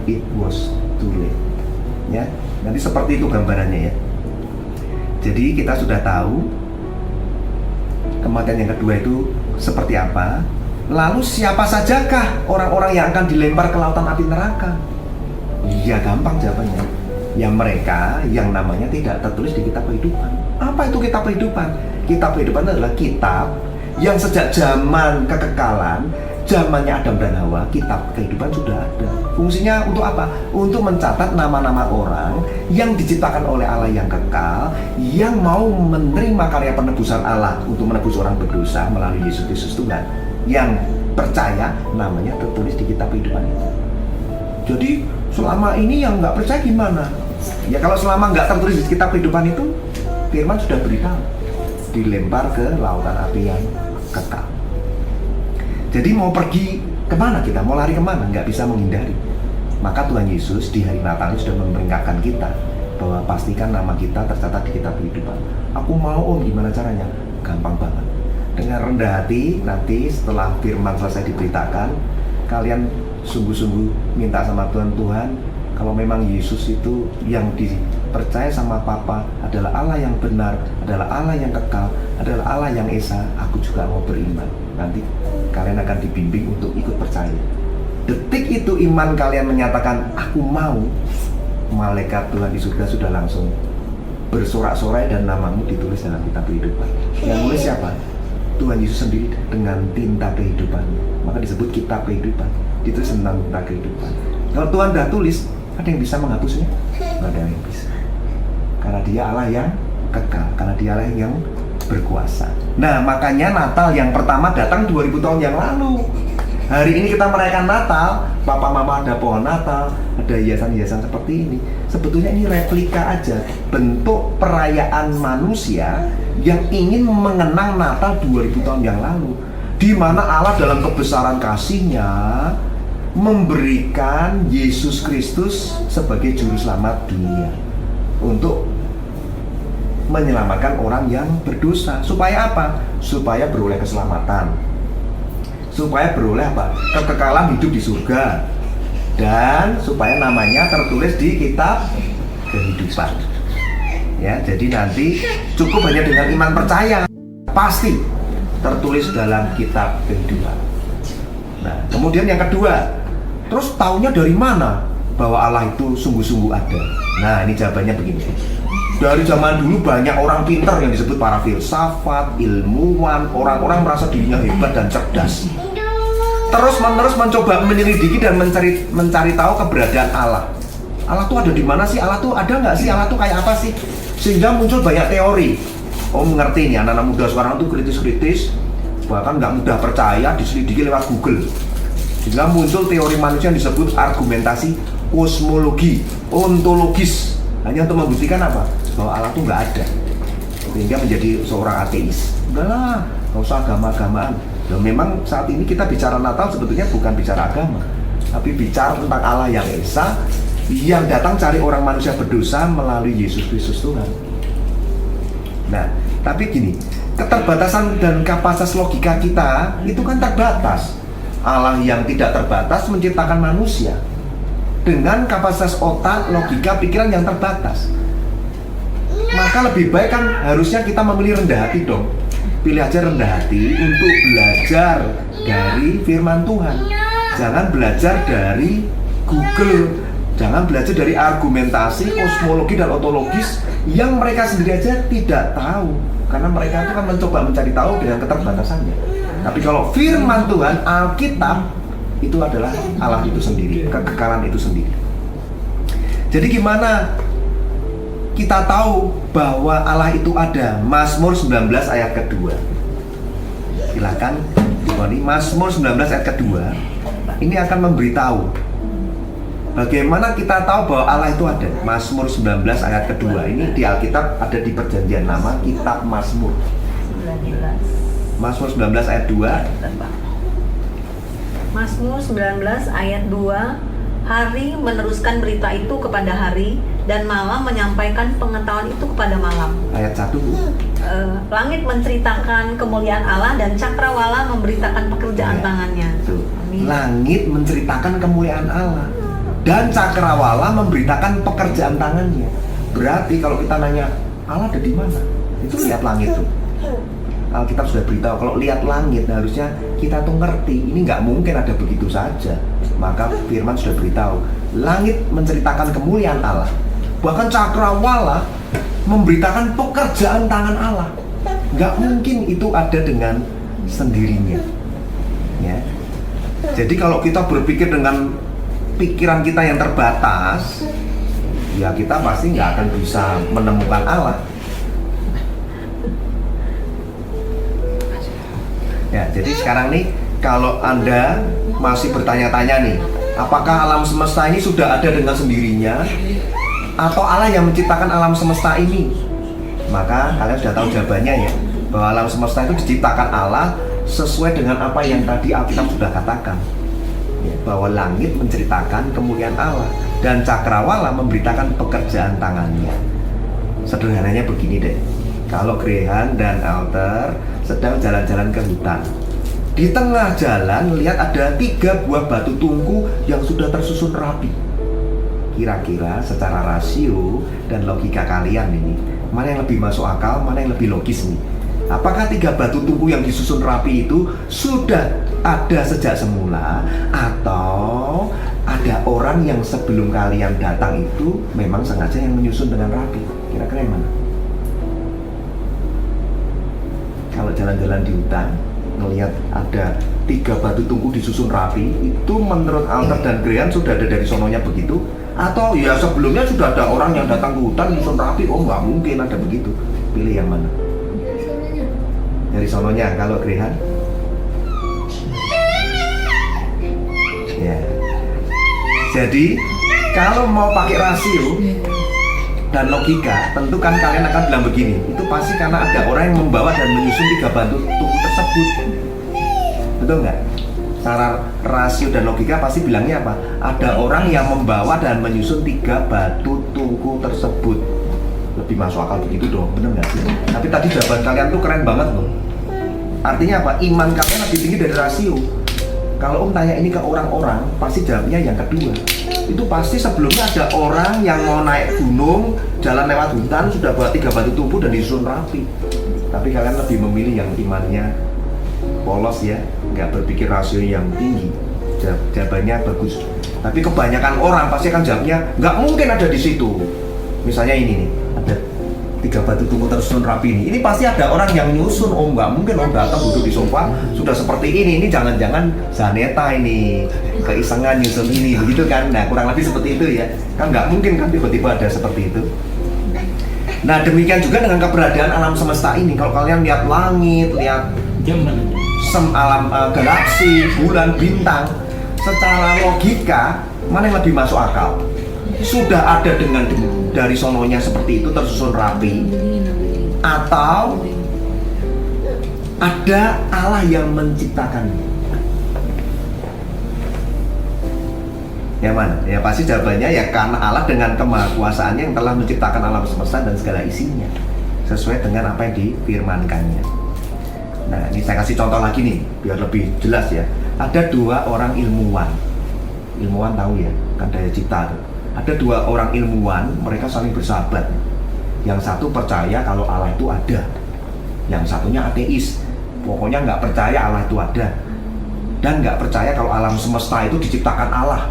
Speaker 1: it was too late. Ya, nanti seperti itu gambarannya ya. Jadi kita sudah tahu kematian yang kedua itu seperti apa. Lalu siapa sajakah orang-orang yang akan dilempar ke lautan api neraka? Ya gampang jawabannya. Yang mereka yang namanya tidak tertulis di kitab kehidupan. Apa itu kitab kehidupan? Kitab kehidupan adalah kitab yang sejak zaman kekekalan, zamannya Adam dan Hawa, kitab kehidupan sudah ada. Fungsinya untuk apa? Untuk mencatat nama-nama orang yang diciptakan oleh Allah yang kekal, yang mau menerima karya penebusan Allah untuk menebus orang berdosa melalui Yesus Kristus Tuhan. Yang percaya namanya tertulis di kitab kehidupan itu. Jadi selama ini yang nggak percaya gimana? Ya kalau selama nggak tertulis di kitab kehidupan itu, firman sudah beritahu, dilempar ke lautan api yang kekal. Jadi mau pergi kemana kita? Mau lari kemana? Nggak bisa menghindari. Maka Tuhan Yesus di hari Natal sudah memperingatkan kita bahwa pastikan nama kita tercatat di kitab kehidupan. Aku mau om, gimana caranya? Gampang banget. dengan rendah hati. Nanti setelah firman selesai diberitakan, kalian sungguh-sungguh minta sama Tuhan, Tuhan, kalau memang Yesus itu yang dipercaya sama Papa adalah Allah yang benar, adalah Allah yang kekal, adalah Allah yang esa, aku juga mau beriman. Nanti kalian akan dibimbing untuk ikut percaya. Detik itu iman kalian menyatakan aku mau, malaikat Tuhan di surga sudah langsung bersorak-sorai dan namamu ditulis dalam kitab kehidupan. Yang nulis siapa? Tuhan Yesus sendiri dengan tinta kehidupan. Maka disebut kitab kehidupan, ditulis tentang tinta kehidupan. Kalau Tuhan dah tulis, ada yang bisa menghapusnya? Nggak ada yang bisa. Karena dia Allah yang kekal, karena dia Allah yang berkuasa. Nah, makanya Natal yang pertama datang 2000 tahun yang lalu. Hari ini kita merayakan Natal, papa mama ada pohon Natal, ada hiasan-hiasan seperti ini. Sebetulnya ini replika aja, bentuk perayaan manusia yang ingin mengenang Natal 2000 tahun yang lalu, di mana Allah dalam kebesaran kasih-Nya memberikan Yesus Kristus sebagai juru selamat dunia untuk menyelamatkan orang yang berdosa. Supaya apa? Supaya beroleh keselamatan, supaya beroleh apa? Kekekalan hidup di surga, dan supaya namanya tertulis di kitab kehidupan. Ya, jadi nanti cukup hanya dengan iman percaya, pasti tertulis dalam kitab kehidupan. Nah, kemudian yang kedua, terus taunya dari mana bahwa Allah itu sungguh-sungguh ada? Nah, ini jawabannya begini. Dari zaman dulu banyak orang pintar yang disebut para filsafat, ilmuwan, orang-orang merasa dirinya hebat dan cerdas. Terus-menerus mencoba menyelidiki dan mencari tahu keberadaan Allah. Allah tuh ada di mana sih? Allah tuh ada nggak sih? Allah tuh kayak apa sih? Sehingga muncul banyak teori. Oh, mengerti nih, anak-anak muda sekarang tuh kritis-kritis, bahkan nggak mudah percaya, diselidiki lewat Google. Sehingga muncul teori manusia yang disebut argumentasi kosmologi, ontologis, hanya untuk membuktikan apa? Bahwa Allah tuh nggak ada, sehingga menjadi seorang ateis. Udahlah, nggak usah agama-agamaan. Dan memang saat ini kita bicara Natal sebetulnya bukan bicara agama, tapi bicara tentang Allah yang esa, yang datang cari orang manusia berdosa melalui Yesus Kristus Tuhan. Nah, tapi gini, keterbatasan dan kapasitas logika kita itu kan terbatas. Allah yang tidak terbatas menciptakan manusia dengan kapasitas otak, logika, pikiran yang terbatas. Maka lebih baik kan harusnya kita memilih rendah hati dong. Pilih aja rendah hati untuk belajar dari firman Tuhan. Jangan belajar dari Google, jangan belajar dari argumentasi, kosmologi dan ontologis yang mereka sendiri aja tidak tahu. Karena mereka itu kan mencoba mencari tahu dengan keterbatasannya. Tapi kalau firman Tuhan, Alkitab, itu adalah Allah itu sendiri, kekekalan itu sendiri. Jadi gimana kita tahu bahwa Allah itu ada? Mazmur 19 ayat kedua. Silakan dibuat. Mazmur 19 ayat kedua. Ini akan memberitahu bagaimana kita tahu bahwa Allah itu ada. Mazmur 19 ayat kedua. Ini di Alkitab ada di Perjanjian Lama, kitab Mazmur. Mazmur 19 ayat 2.
Speaker 3: Mazmur 19 ayat 2. Hari meneruskan berita itu kepada hari, dan malam menyampaikan pengetahuan itu kepada malam.
Speaker 1: Ayat 1.
Speaker 3: Langit menceritakan kemuliaan Allah, dan cakrawala memberitakan pekerjaan tangannya. Amin.
Speaker 1: Langit menceritakan kemuliaan Allah, dan cakrawala memberitakan pekerjaan tangannya. Berarti kalau kita nanya Allah ada di mana, itu lihat langit tuh. Alkitab sudah beritahu kalau lihat langit, harusnya kita tuh ngerti ini nggak mungkin ada begitu saja. Maka firman sudah beritahu langit menceritakan kemuliaan Allah, bahkan cakrawala memberitakan pekerjaan tangan Allah. Nggak mungkin itu ada dengan sendirinya, ya. Jadi kalau kita berpikir dengan pikiran kita yang terbatas, ya kita pasti nggak akan bisa menemukan Allah. Ya, jadi sekarang nih kalau Anda masih bertanya-tanya nih, apakah alam semesta ini sudah ada dengan sendirinya atau Allah yang menciptakan alam semesta ini? Maka kalian sudah tahu jawabannya ya, bahwa alam semesta itu diciptakan Allah sesuai dengan apa yang tadi Alkitab sudah katakan ya, bahwa langit menceritakan kemuliaan Allah dan cakrawala memberitakan pekerjaan tangannya. Sederhananya begini deh, Kalau Grehan dan Alter sedang jalan-jalan ke hutan. Di tengah jalan lihat ada 3 buah batu tungku yang sudah tersusun rapi. Kira-kira secara rasio dan logika kalian ini, mana yang lebih masuk akal, mana yang lebih logis nih? Apakah 3 batu tungku yang disusun rapi itu sudah ada sejak semula, atau ada orang yang sebelum kalian datang itu memang sengaja yang menyusun dengan rapi? Kira-kira yang mana? Kalau jalan-jalan di hutan ngelihat ada 3 batu tungku disusun rapi, itu menurut Alter dan Grehan sudah ada dari sononya begitu? Atau ya sebelumnya sudah ada orang yang datang ke hutan nyusun rapi? Oh, nggak mungkin ada begitu. Pilih yang mana? Dari sononya. Kalau Grehan? Ya. Jadi kalau mau pakai rasio dan logika, tentu kan kalian akan bilang begini, itu pasti karena ada orang yang membawa dan menyusun 3 batu tungku tersebut. Betul nggak? Secara rasio dan logika pasti bilangnya apa? Ada orang yang membawa dan menyusun 3 batu tungku tersebut. Lebih masuk akal begitu dong, bener nggak sih? Tapi tadi jawaban kalian tuh keren banget loh. Artinya apa? Iman kalian lebih tinggi dari rasio. Kalau tanya ini ke orang-orang, pasti jawabnya yang kedua. Itu pasti sebelumnya ada orang yang mau naik gunung, jalan lewat hutan, sudah bawa 3 batu tungku dan disusun rapi. Tapi kalian lebih memilih yang imannya polos ya, nggak berpikir rasio yang tinggi. Jawabannya bagus. Tapi kebanyakan orang pasti akan jawabnya nggak mungkin ada di situ. Misalnya ini nih, ada 3 batu tungku tersusun rapi ini. Ini pasti ada orang yang nyusun. Oh, nggak mungkin om datang duduk di sofa sudah seperti ini. Ini jangan-jangan Zaneta ini keisengan nyusun ini, begitu kan? Nah, kurang lebih seperti itu ya. Kan nggak mungkin kan tiba-tiba ada seperti itu. Nah, demikian juga dengan keberadaan alam semesta ini. Kalau kalian lihat langit, lihat alam galaksi, bulan, bintang, secara logika mana yang lebih masuk akal? Sudah ada dengan dari sononya seperti itu tersusun rapi, atau ada Allah yang menciptakannya? Yang mana? Ya pasti jawabannya ya karena Allah dengan kemahakuasaannya yang telah menciptakan alam semesta dan segala isinya sesuai dengan apa yang difirmankannya. Nah, ini saya kasih contoh lagi nih biar lebih jelas ya. Ada 2 orang ilmuwan. Ilmuwan tahu ya, kan daya cipta tuh. Ada 2 orang ilmuwan, mereka saling bersahabat. Yang satu percaya kalau Allah itu ada, yang satunya ateis. Pokoknya nggak percaya Allah itu ada, dan nggak percaya kalau alam semesta itu diciptakan Allah.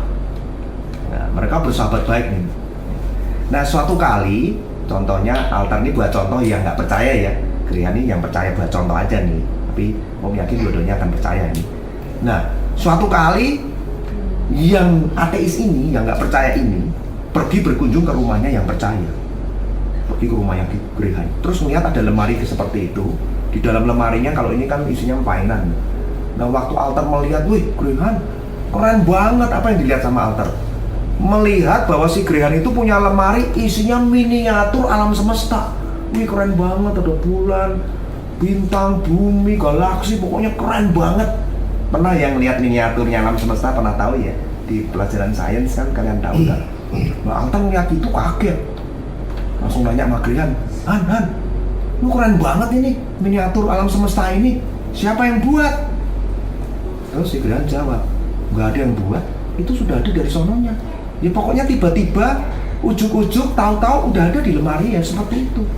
Speaker 1: Nah, mereka bersahabat baik nih. Nah, suatu kali, contohnya Alter ini buat contoh yang nggak percaya ya. Grehan ini yang percaya buat contoh aja nih. Tapi om yakin dua-duanya akan percaya nih. Nah, suatu kali yang ateis ini, yang nggak percaya ini, pergi berkunjung ke rumahnya yang percaya. Pergi ke rumah yang Grehan. Terus melihat ada lemari seperti itu. Di dalam lemarinya kalau ini kan isinya mainan. Nah, waktu Alter melihat, wih Grehan, keren banget. Apa yang dilihat sama Alter? Melihat bahwa si Grehan itu punya lemari isinya miniatur alam semesta. Wih keren banget, ada bulan, bintang, bumi, galaksi, pokoknya keren banget. Pernah yang lihat miniaturnya alam semesta, pernah tahu ya? Di pelajaran sains kan kalian tahu kan? Nah, Alter ngeliat itu kaget. Langsung nanya sama Grehan, Han, lu keren banget ini, miniatur alam semesta ini. Siapa yang buat? Terus si Grehan jawab, nggak ada yang buat, itu sudah ada dari sononya. Ya pokoknya tiba-tiba, ujuk-ujuk, tahu-tahu udah ada di lemari ya seperti itu.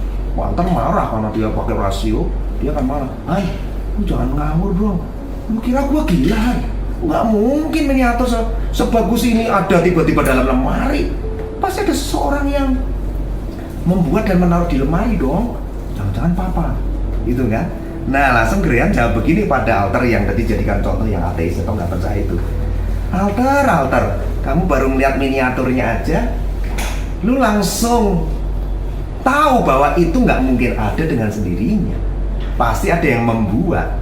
Speaker 1: Alter marah karena dia pakai rasio, dia kan marah. Hai, lu jangan ngawur dong. Lu kira gua gila, Han? Nggak mungkin miniatur sebagus ini ada tiba-tiba dalam lemari. Pasti ada seseorang yang membuat dan menaruh di lemari dong. Jangan-jangan papa, gitu kan? Nah, langsung Grehan jawab begini pada Alter yang tadi jadikan contoh yang ateis atau nggak percaya itu. Alter, kamu baru melihat miniaturnya aja, lu langsung tahu bahwa itu nggak mungkin ada dengan sendirinya. Pasti ada yang membuat.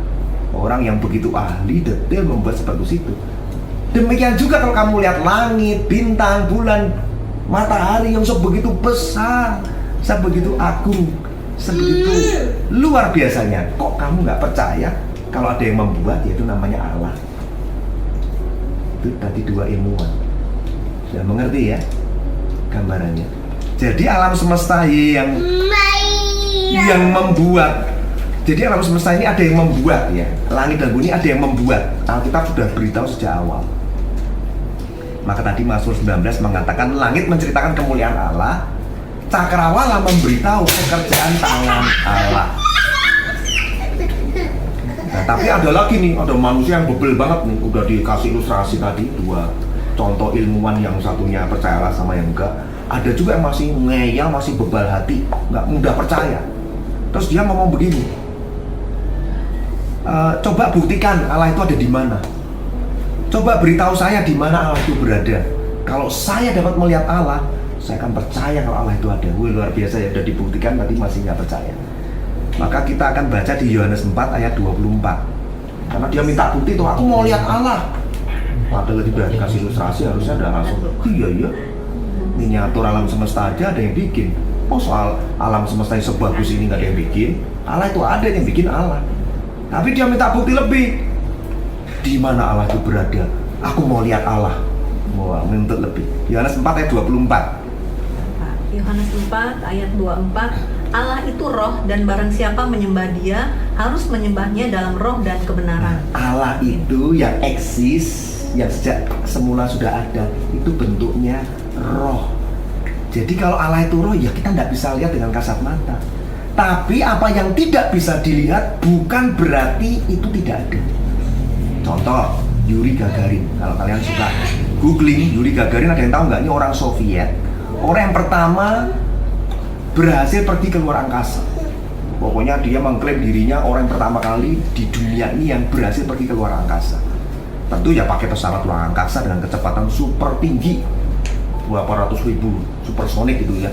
Speaker 1: Orang yang begitu ahli, detail membuat sebagus itu. Demikian juga kalau kamu lihat langit, bintang, bulan, matahari yang sebegitu besar, sebegitu agung, sebegitu luar biasanya. Kok kamu nggak percaya kalau ada yang membuat? Yaitu namanya Allah. Itu tadi 2 ilmuwan. Sudah mengerti ya gambarannya? Jadi alam semesta yang yang membuat. Jadi alam semesta ini ada yang membuat ya. Langit dan bumi ada yang membuat. Alkitab sudah beritahu sejak awal. Maka tadi Mazmur 19 mengatakan langit menceritakan kemuliaan Allah, cakrawala memberitahu pekerjaan tangan Allah. Nah, tapi ada lagi nih, ada manusia yang bebel banget nih. Udah dikasih ilustrasi tadi, 2 contoh ilmuwan, yang satunya percayalah sama yang enggak. Ada juga yang masih ngeyel, masih bebal hati, nggak mudah percaya. Terus dia ngomong begini, coba buktikan Allah itu ada di mana. Coba beritahu saya di mana Allah itu berada. Kalau saya dapat melihat Allah, saya akan percaya kalau Allah itu ada. Wih, luar biasa ya, udah dibuktikan tadi masih nggak percaya. Maka kita akan baca di Yohanes 4 ayat 24. Karena dia minta bukti tuh, aku mau lihat Allah. Padahal udah dikasih ilustrasi, harusnya udah langsung, iya. Miniatur alam semesta aja ada yang bikin. Oh, soal alam semesta yang sebagus ini nggak ada yang bikin. Allah itu ada yang bikin Allah. Tapi dia minta bukti lebih. Di mana Allah itu berada? Aku mau lihat Allah. Wah, menuntut lebih. Yohanes 4 ayat 24.
Speaker 3: Yohanes 4 ayat 24. Allah itu roh, dan barang siapa menyembah Dia harus menyembahnya dalam roh dan kebenaran.
Speaker 1: Allah itu yang eksis, yang sejak semula sudah ada, itu bentuknya roh. Jadi kalau Allah itu roh, ya kita nggak bisa lihat dengan kasat mata. Tapi apa yang tidak bisa dilihat bukan berarti itu tidak ada. Contoh, Yuri Gagarin. Kalau kalian suka googling Yuri Gagarin, ada yang tahu nggak? Ini orang Soviet, orang yang pertama berhasil pergi ke luar angkasa. Pokoknya dia mengklaim dirinya orang yang pertama kali di dunia ini yang berhasil pergi ke luar angkasa. Tentu ya pakai pesawat luar angkasa dengan kecepatan super tinggi, 200.000 supersonik gitu ya.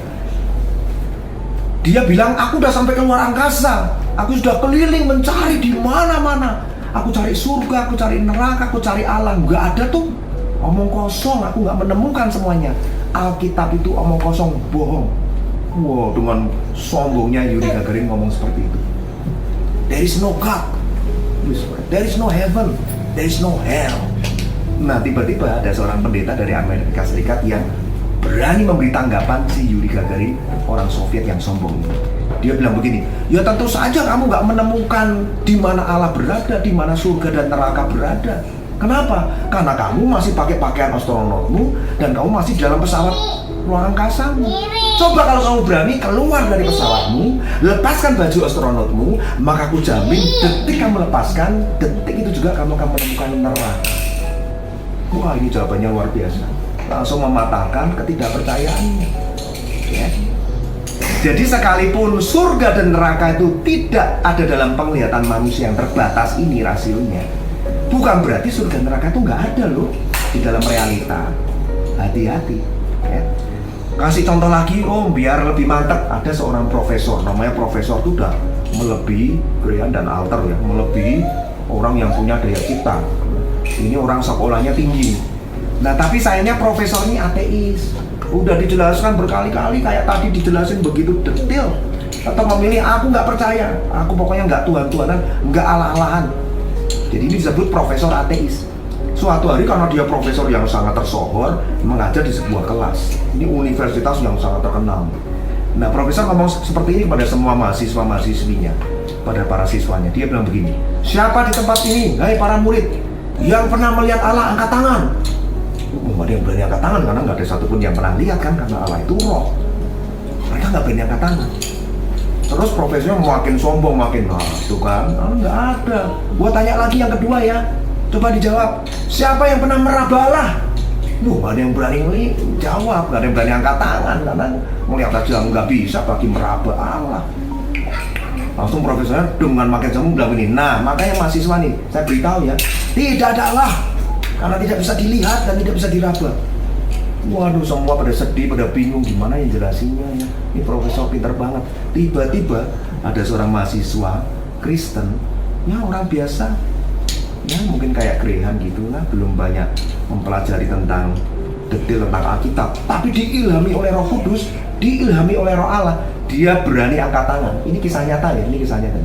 Speaker 1: Dia bilang, aku udah sampai ke luar angkasa, aku sudah keliling mencari di mana-mana. Aku cari surga, aku cari neraka, aku cari alam. Nggak ada tuh, omong kosong, aku nggak menemukan semuanya. Alkitab itu omong kosong, bohong. Wow, dengan sombongnya Yuri Gagarin ngomong seperti itu. There is no God, there is no heaven, there is no hell. Nah, tiba-tiba ada seorang pendeta dari Amerika Serikat yang berani memberi tanggapan si Yuri Gagarin, orang Soviet yang sombong ini. Dia bilang begini, ya tentu saja kamu nggak menemukan di mana Allah berada, di mana surga dan neraka berada. Kenapa? Karena kamu masih pakai pakaian astronotmu dan kamu masih dalam pesawat luar angkasamu. Coba kalau kamu berani keluar dari pesawatmu, lepaskan baju astronotmu, maka aku jamin detik kamu lepaskan, detik itu juga kamu akan menemukan neraka. Wah, ini jawabannya luar biasa. Langsung mematahkan ketidakpercayaannya. Ya. Jadi sekalipun surga dan neraka itu tidak ada dalam penglihatan manusia yang terbatas ini rasionya, bukan berarti surga neraka itu nggak ada loh di dalam realita. Hati-hati. Ya. Kasih contoh lagi, biar lebih mantap. Ada seorang profesor, namanya profesor itu udah melebihi Graham dan Alter ya, melebihi orang yang punya daya cipta. Ini orang sekolahnya tinggi. Nah, tapi sayangnya profesor ini ateis. Udah dijelaskan berkali-kali, kayak tadi dijelasin begitu detail. Atau memilih, aku nggak percaya, aku pokoknya nggak Tuhan-Tuhanan, nggak Allah-Allahan. Jadi ini disebut profesor ateis. Suatu hari karena dia profesor yang sangat tersohor, mengajar di sebuah kelas. Ini universitas yang sangat terkenal. Nah, profesor ngomong seperti ini kepada semua mahasiswa-mahasiswinya, pada para siswanya. Dia bilang begini, siapa di tempat ini, hai para murid, yang pernah melihat Allah, angkat tangan. Ada yang berani angkat tangan karena nggak ada satupun yang pernah lihat kan, karena Allah itu roh. Mereka nggak berani angkat tangan. Terus profesornya makin sombong, makin tuh kan, nggak ada. Gua tanya lagi yang kedua ya, coba dijawab. Siapa yang pernah meraba Allah? Nggak ada yang berani jawab, nggak ada yang berani angkat tangan karena melihat aja nggak bisa bagi meraba Allah. Langsung profesornya dengan makin sombong bilang begini, nah makanya mahasiswa nih, saya beritahu ya, tidak ada Allah. Karena tidak bisa dilihat dan tidak bisa diraba. Waduh, semua pada sedih, pada bingung gimana yang jelasinnya ya. Ini profesor pintar banget. Tiba-tiba ada seorang mahasiswa Kristen, ya orang biasa, ya mungkin kayak Graham gitu lah, belum banyak mempelajari tentang detail tentang Alkitab, tapi diilhami oleh Roh Kudus, diilhami oleh Roh Allah, dia berani angkat tangan. Ini kisah nyata ya, ini kisah nyata.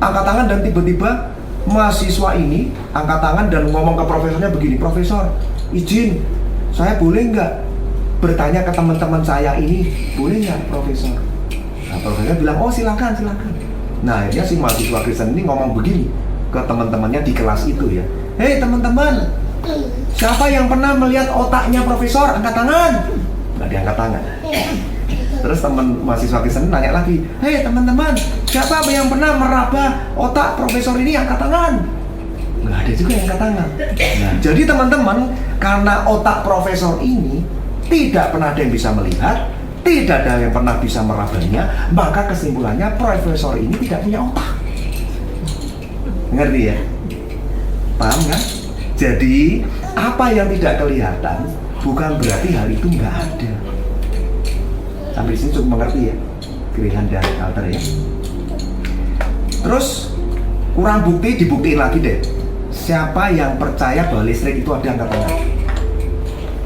Speaker 1: Angkat tangan dan tiba-tiba mahasiswa ini angkat tangan dan ngomong ke profesornya begini, profesor, izin, saya boleh nggak bertanya ke teman-teman saya ini, boleh nggak profesor? Nah, profesornya bilang, oh silakan. Nah akhirnya si mahasiswa Kristen ini ngomong begini ke teman-temannya di kelas itu ya. Hei teman-teman, siapa yang pernah melihat otaknya profesor? Angkat tangan. Nggak diangkat tangan. Terus teman mahasiswa Kristen nanya lagi, hei teman-teman, siapa yang pernah meraba otak profesor ini? Angkat tangan. Nggak ada juga yang angkat tangan. Nah, jadi teman-teman, karena otak profesor ini tidak pernah ada yang bisa melihat, tidak ada yang pernah bisa merabanya, maka kesimpulannya profesor ini tidak punya otak. Ngerti ya? Paham kan? Jadi apa yang tidak kelihatan bukan berarti hal itu nggak ada. Sampai sini cukup mengerti ya, Graham dan Alter ya. Terus kurang bukti, dibuktiin lagi deh. Siapa yang percaya bahwa listrik itu ada, angkat tangan.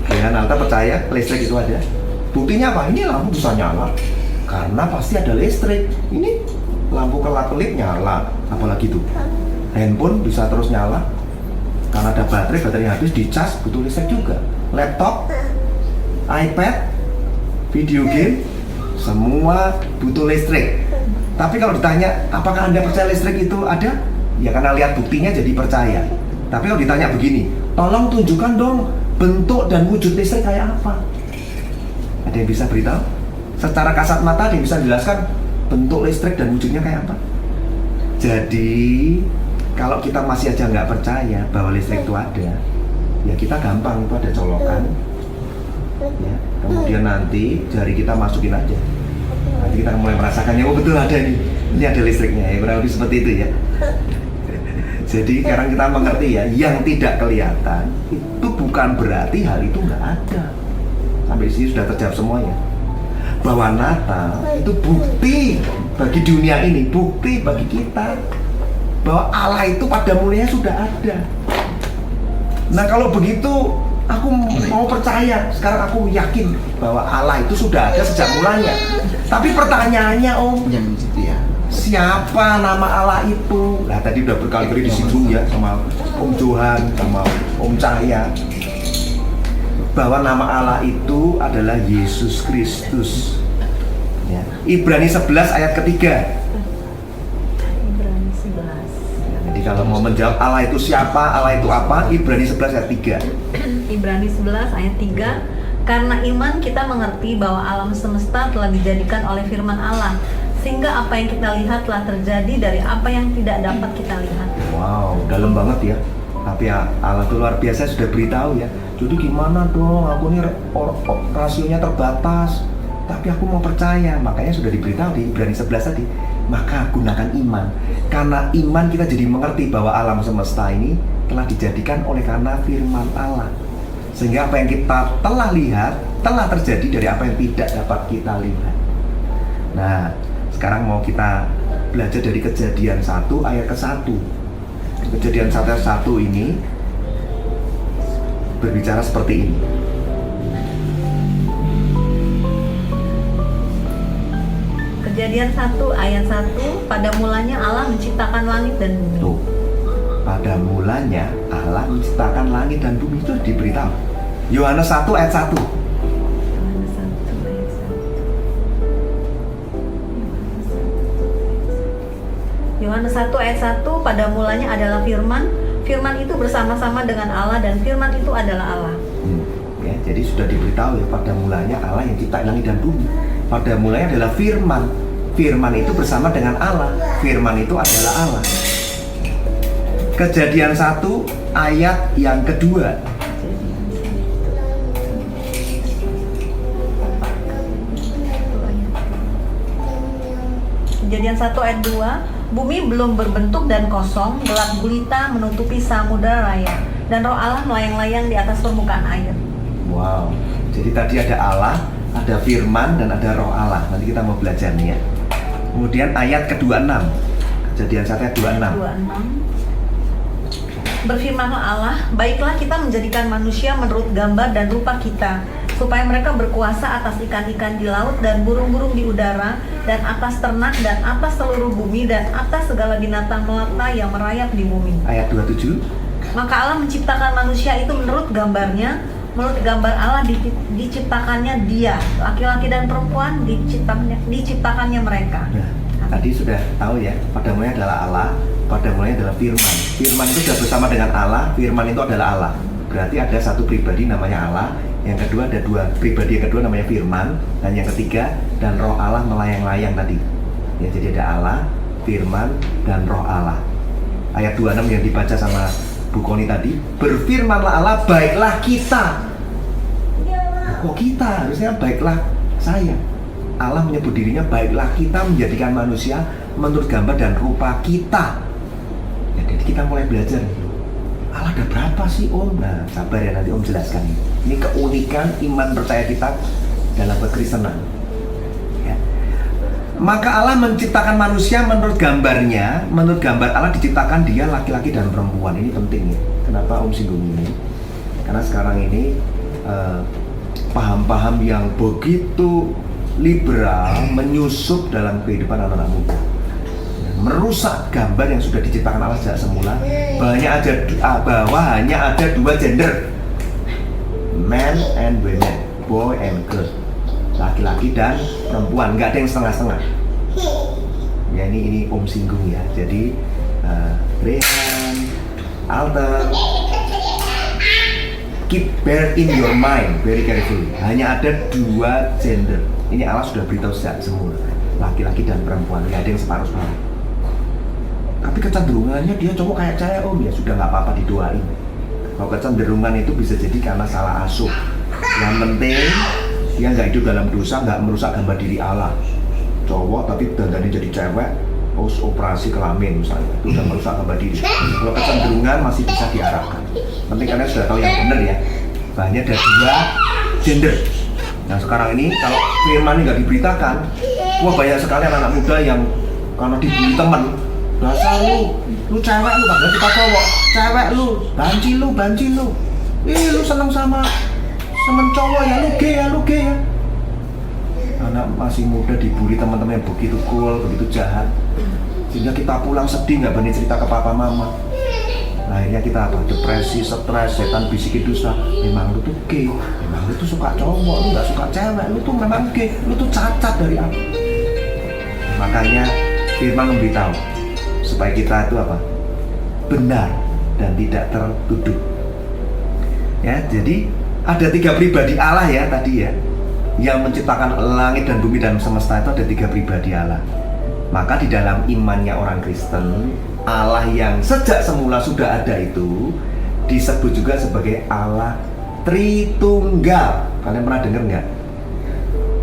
Speaker 1: Graham Alter percaya listrik itu ada. Buktinya apa? Ini lampu bisa nyala karena pasti ada listrik. Ini lampu kelap-kelip nyala, apalagi itu. Handphone bisa terus nyala karena ada baterai habis dicas, butuh listrik juga. Laptop, iPad, video game, semua butuh listrik. Tapi kalau ditanya, apakah Anda percaya listrik itu ada? Ya karena lihat buktinya jadi percaya. Tapi kalau ditanya begini, tolong tunjukkan dong bentuk dan wujud listrik kayak apa? Ada yang bisa beritahu? Secara kasat mata ada yang bisa jelaskan bentuk listrik dan wujudnya kayak apa? Jadi kalau kita masih aja nggak percaya bahwa listrik itu ada, ya kita gampang, itu ada colokan. Ya, kemudian nanti jari kita masukin aja. Nanti kita mulai merasakannya, oh betul ada nih, ini ada listriknya ya, kurang lebih seperti itu ya. Jadi sekarang kita mengerti ya, yang tidak kelihatan itu bukan berarti hal itu nggak ada. Sampai sini sudah terjawab semuanya. Bahwa Natal itu bukti bagi dunia ini, bukti bagi kita bahwa Allah itu pada mulanya sudah ada. Nah kalau begitu aku mau percaya, sekarang aku yakin bahwa Allah itu sudah ada sejak mulanya. Tapi pertanyaannya Om, siapa nama Allah itu? Nah tadi udah berkali-kali disinggung ya sama Om Johan, sama Om Cahya, bahwa nama Allah itu adalah Yesus Kristus ya. Ibrani 11 ayat ketiga.
Speaker 3: Ibrani 11.
Speaker 1: Jadi kalau mau menjawab Allah itu siapa, Allah itu apa, Ibrani 11 ayat 3.
Speaker 3: Ibrani 11 ayat 3. Karena iman kita mengerti bahwa alam semesta telah dijadikan oleh firman Allah, sehingga apa yang kita lihat telah terjadi dari apa yang tidak dapat kita lihat.
Speaker 1: Wow, dalam banget ya. Tapi ya, Allah itu luar biasa, sudah beritahu ya. Jadi gimana dong, aku ini rasionya terbatas, tapi aku mau percaya. Makanya sudah diberitahu di Ibrani 11 tadi. Maka gunakan iman. Karena iman kita jadi mengerti bahwa alam semesta ini telah dijadikan oleh karena firman Allah. Sehingga apa yang kita telah lihat telah terjadi dari apa yang tidak dapat kita lihat. Nah, sekarang mau kita belajar dari Kejadian 1 ayat ke-1. Kejadian 1 ayat 1 ini berbicara seperti ini.
Speaker 3: Kejadian 1 ayat 1. Pada mulanya Allah menciptakan langit dan bumi.
Speaker 1: Tuh, pada mulanya Allah menciptakan langit dan bumi, itu diberitahu. Yohanes 1 ayat 1.
Speaker 3: Yohanes 1 ayat 1. Yohanes 1 ayat 1. Pada mulanya adalah firman. Firman itu bersama-sama dengan Allah dan firman itu adalah Allah.
Speaker 1: Ya, jadi sudah diberitahu ya, pada mulanya Allah yang cipta langit dan bumi. Pada mulanya adalah firman. Firman itu bersama dengan Allah. Firman itu adalah Allah. Kejadian 1 ayat yang kedua.
Speaker 3: Kejadian 1 ayat 2. Bumi belum berbentuk dan kosong, gelap gulita menutupi samudera raya, dan roh Allah melayang-layang di atas permukaan air.
Speaker 1: Wow, jadi tadi ada Allah, ada firman, dan ada roh Allah. Nanti kita mau belajar nih ya. Kemudian ayat ke-26. Kejadian 1 ayat 26. Berfirmanlah Allah, baiklah kita menjadikan manusia menurut gambar dan rupa kita, supaya mereka berkuasa atas ikan-ikan di laut dan burung-burung di udara, dan atas ternak dan atas seluruh bumi, dan atas segala binatang melata yang merayap di bumi. Ayat 27.
Speaker 3: Maka Allah menciptakan manusia itu menurut gambarnya, menurut gambar Allah diciptakannya dia, laki-laki dan perempuan diciptakannya mereka.
Speaker 1: Nah, tadi sudah tahu ya, pada mulanya adalah Allah, pada mulanya adalah firman. Firman itu sudah bersama dengan Allah, firman itu adalah Allah. Berarti ada satu pribadi namanya Allah, yang kedua ada dua pribadi, yang kedua namanya firman, dan yang ketiga dan roh Allah melayang-layang tadi. Ya, jadi ada Allah, firman, dan roh Allah. Ayat 26 yang dibaca sama Bu Koni tadi, berfirmanlah Allah, baiklah kita. Kok kita? Harusnya baiklah saya. Allah menyebut dirinya, baiklah kita menjadikan manusia menurut gambar dan rupa kita. Ya, jadi kita mulai belajar. Allah ada berapa sih Om? Nah, sabar ya, nanti Om jelaskan ini. Ini keunikan iman percaya kita dalam berkristenan. Ya. Maka Allah menciptakan manusia menurut gambarnya. Menurut gambar Allah diciptakan dia laki-laki dan perempuan. Ini penting ya. Kenapa Om singgung ini? Karena sekarang ini paham-paham yang begitu liberal menyusup dalam kehidupan anak-anak muda, merusak gambar yang sudah diciptakan Allah sejak semula. Bahwa hanya ada dua gender, man and women, boy and girl, laki-laki dan perempuan, nggak ada yang setengah-setengah. Ya ini Om singgung ya. Jadi Rehan, Alter, keep bear in your mind very carefully. Hanya ada dua gender. Ini Allah sudah beritahu sejak semula, laki-laki dan perempuan, nggak ada yang separuh-separuh. Tapi kecenderungannya dia cowok kayak cewek Om, ya sudah nggak apa-apa, didoain. Kalau kecenderungan itu bisa jadi karena salah asuh. Yang penting dia nggak hidup dalam dosa, nggak merusak gambar diri Allah. Cowok tapi dandannya jadi cewek, operasi kelamin misalnya, itu udah merusak gambar diri. Kalau kecenderungan masih bisa diarahkan. Penting kalian sudah tahu yang benar ya. Banyak ada dua gender. Nah sekarang ini kalau firman ini nggak diberitakan, wah banyak sekali anak-anak muda yang karena dibully teman, dasar lu cewek lu, padahal kita cowok, cewek lu, banci lu, lu seneng sama temen cowok ya, lu gay ya. Anak masih muda dibully teman-teman yang begitu cool, begitu jahat, sehingga kita pulang sedih nggak berani cerita ke papa mama. Nah akhirnya kita apa? Depresi, stres, setan bisikin dusta. Memang lu tuh gay, memang lu tuh suka cowok, lu nggak suka cewek, lu tuh memang gay, lu tuh cacat dari apa? Makanya firman memberitahu supaya kita itu apa? Benar dan tidak tertuduh. Ya, jadi ada tiga pribadi Allah ya tadi ya, yang menciptakan langit dan bumi dan semesta itu ada tiga pribadi Allah. Maka di dalam imannya orang Kristen, Allah yang sejak semula sudah ada itu disebut juga sebagai Allah Tritunggal. Kalian pernah dengar nggak?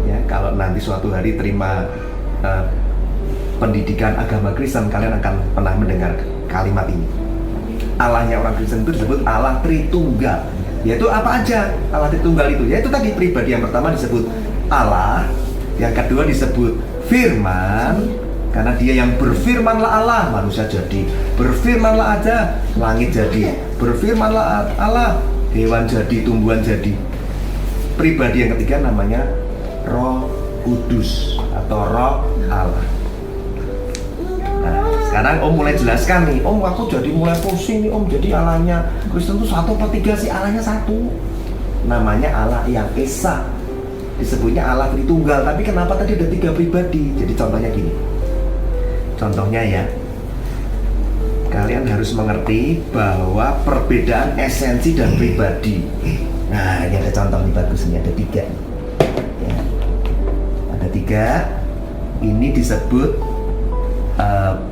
Speaker 1: Ya, kalau nanti suatu hari terima pendidikan agama Kristen, kalian akan pernah mendengar kalimat ini. Allahnya orang Kristen itu disebut Allah Tritunggal. Yaitu apa aja Allah Tritunggal itu? Yaitu tadi pribadi yang pertama disebut Allah, yang kedua disebut firman, karena dia yang berfirmanlah Allah, manusia jadi. Berfirmanlah aja, langit jadi. Berfirmanlah Allah, hewan jadi, tumbuhan jadi. Pribadi yang ketiga namanya Roh Kudus atau Roh Allah. Nah, sekarang Om mulai jelaskan nih. Om, aku jadi mulai pusing nih Om. Jadi Allahnya Kristen itu satu apa tiga sih? Allahnya satu. Namanya Allah yang Esa. Disebutnya Allah Tritunggal. Tapi kenapa tadi ada tiga pribadi? Jadi contohnya gini. Contohnya ya, kalian harus mengerti bahwa perbedaan esensi dan pribadi. Nah, ini ada contoh nih bagus nih, ada tiga. Ya. Ada tiga. Ini disebut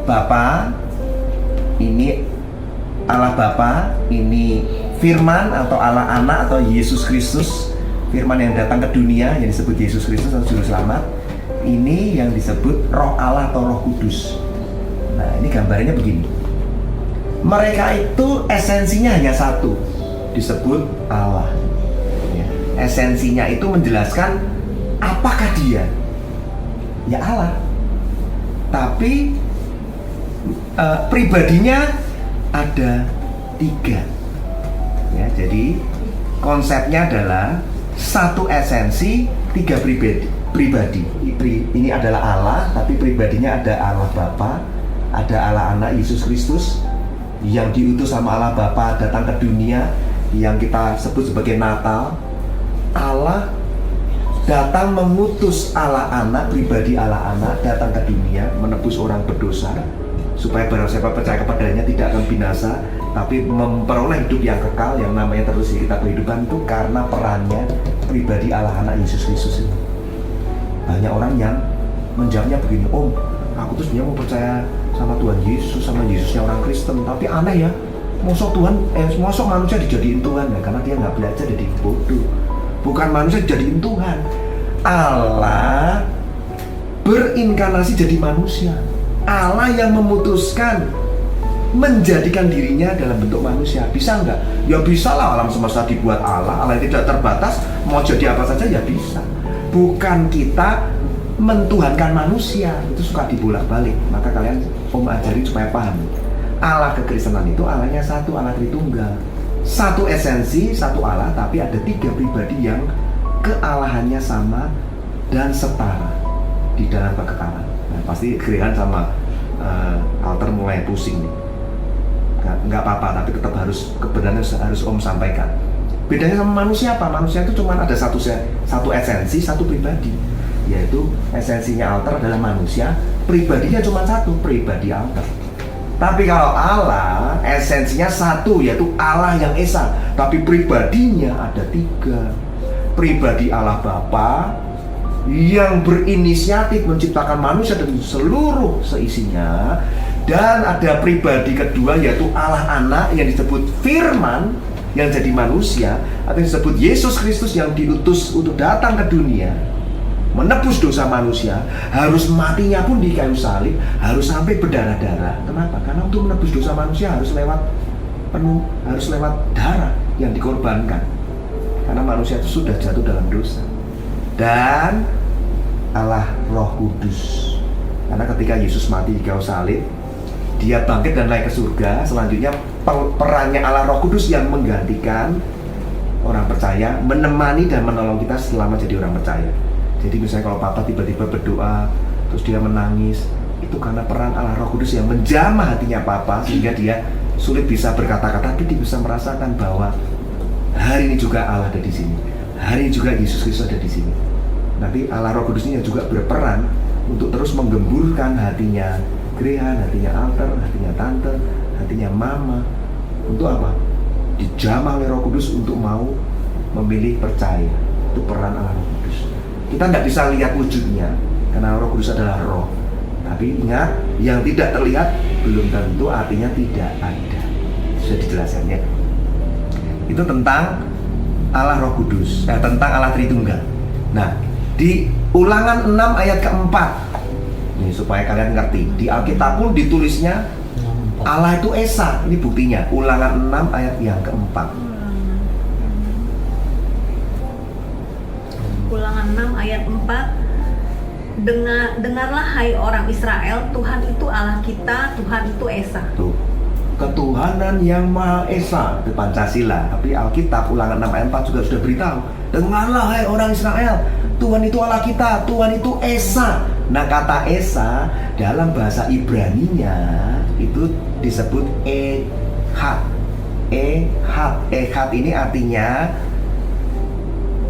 Speaker 1: Bapa. Ini Allah Bapa. Ini Firman atau Allah Anak atau Yesus Kristus. Firman yang datang ke dunia yang disebut Yesus Kristus atau Juru Selamat. Ini yang disebut Roh Allah atau Roh Kudus. Nah ini gambarnya begini. Mereka itu esensinya hanya satu, disebut Allah ya. Esensinya itu menjelaskan apakah dia? Ya Allah. Tapi pribadinya ada tiga ya. Jadi konsepnya adalah satu esensi, tiga pribadi. Ini adalah Allah, tapi pribadinya ada Allah Bapa, ada Allah Anak Yesus Kristus yang diutus sama Allah Bapa datang ke dunia, yang kita sebut sebagai Natal, Allah datang mengutus Allah anak, pribadi Allah anak datang ke dunia menebus orang berdosa supaya barang siapa percaya kepadanya tidak akan binasa tapi memperoleh hidup yang kekal yang namanya terus di kitab kehidupan itu karena perannya pribadi Allah anak Yesus Kristus ini. Banyak orang yang menjawabnya begini, Om, aku tuh sebenarnya mau percaya sama Tuhan Yesus, sama Yesusnya orang Kristen, tapi aneh ya, mosok manusia dijadiin Tuhan ya, karena dia nggak belajar jadi bodoh. Bukan manusia dijadiin Tuhan, Allah berinkarnasi jadi manusia. Allah yang memutuskan menjadikan dirinya dalam bentuk manusia. Bisa nggak? Ya bisa lah, alam semesta dibuat Allah. Allah yang tidak terbatas, mau jadi apa saja ya bisa. Bukan kita mentuhankan manusia, itu suka dibolak-balik. Maka kalian Om ajari supaya paham. Allah kekristenan itu Allahnya satu, Allah Tritunggal. Satu esensi, satu Allah, tapi ada 3 pribadi yang kealahannya sama dan setara di dalam kekekalan. Nah, pasti Grehan sama alter mulai pusing nih. Nggak apa-apa, tapi tetap harus kebenaran harus Om sampaikan. Bedanya sama manusia apa? Manusia itu cuma ada satu esensi, satu pribadi, yaitu esensinya alter adalah manusia, pribadinya cuma satu, pribadi alter. Tapi kalau Allah esensinya satu, yaitu Allah yang Esa, tapi pribadinya ada 3. Pribadi Allah Bapa yang berinisiatif menciptakan manusia dan seluruh seisinya, dan ada pribadi kedua yaitu Allah Anak yang disebut Firman yang jadi manusia, atau yang disebut Yesus Kristus yang diutus untuk datang ke dunia menebus dosa manusia, harus matinya pun di kayu salib, harus sampai berdarah-darah. Kenapa? Karena untuk menebus dosa manusia harus lewat darah yang dikorbankan. Karena manusia itu sudah jatuh dalam dosa. Dan Allah Roh Kudus. Karena ketika Yesus mati di kayu salib, dia bangkit dan naik ke surga. Selanjutnya perannya Allah Roh Kudus yang menggantikan orang percaya, menemani dan menolong kita selama jadi orang percaya. Jadi misalnya kalau papa tiba-tiba berdoa terus dia menangis, itu karena peran Allah Roh Kudus yang menjamah hatinya papa sehingga dia sulit bisa berkata-kata, tapi dia bisa merasakan bahwa hari ini juga Allah ada di sini, hari ini juga Yesus Kristus ada di sini. Nanti Allah Roh Kudus ini juga berperan untuk terus menggemburkan hatinya Grehan, hatinya alter, hatinya tante, hatinya mama. Untuk apa? Dijamah oleh Roh Kudus untuk mau memilih percaya. Itu peran Allah Roh Kudus. Kita tidak bisa lihat wujudnya karena Roh Kudus adalah roh. Tapi ingat, yang tidak terlihat belum tentu artinya tidak ada. Sudah dijelaskan ya. Itu tentang Allah Roh Kudus, tentang Allah Tritunggal. Nah, di Ulangan 6 ayat keempat, ini supaya kalian ngerti, di Alkitab pun ditulisnya Allah itu Esa. Ini buktinya, Ulangan 6 ayat yang keempat.
Speaker 3: Ulangan 6 ayat 4, dengarlah hai orang Israel, Tuhan itu Allah kita, Tuhan itu Esa.
Speaker 1: Tuh, ketuhanan yang Maha Esa, itu Pancasila. Tapi Alkitab Ulangan 6 ayat 4 juga sudah beritahu, dengarlah hai orang Israel, Tuhan itu Allah kita, Tuhan itu Esa. Nah, kata Esa dalam bahasa Ibraninya itu disebut Ehad. Ehad ini artinya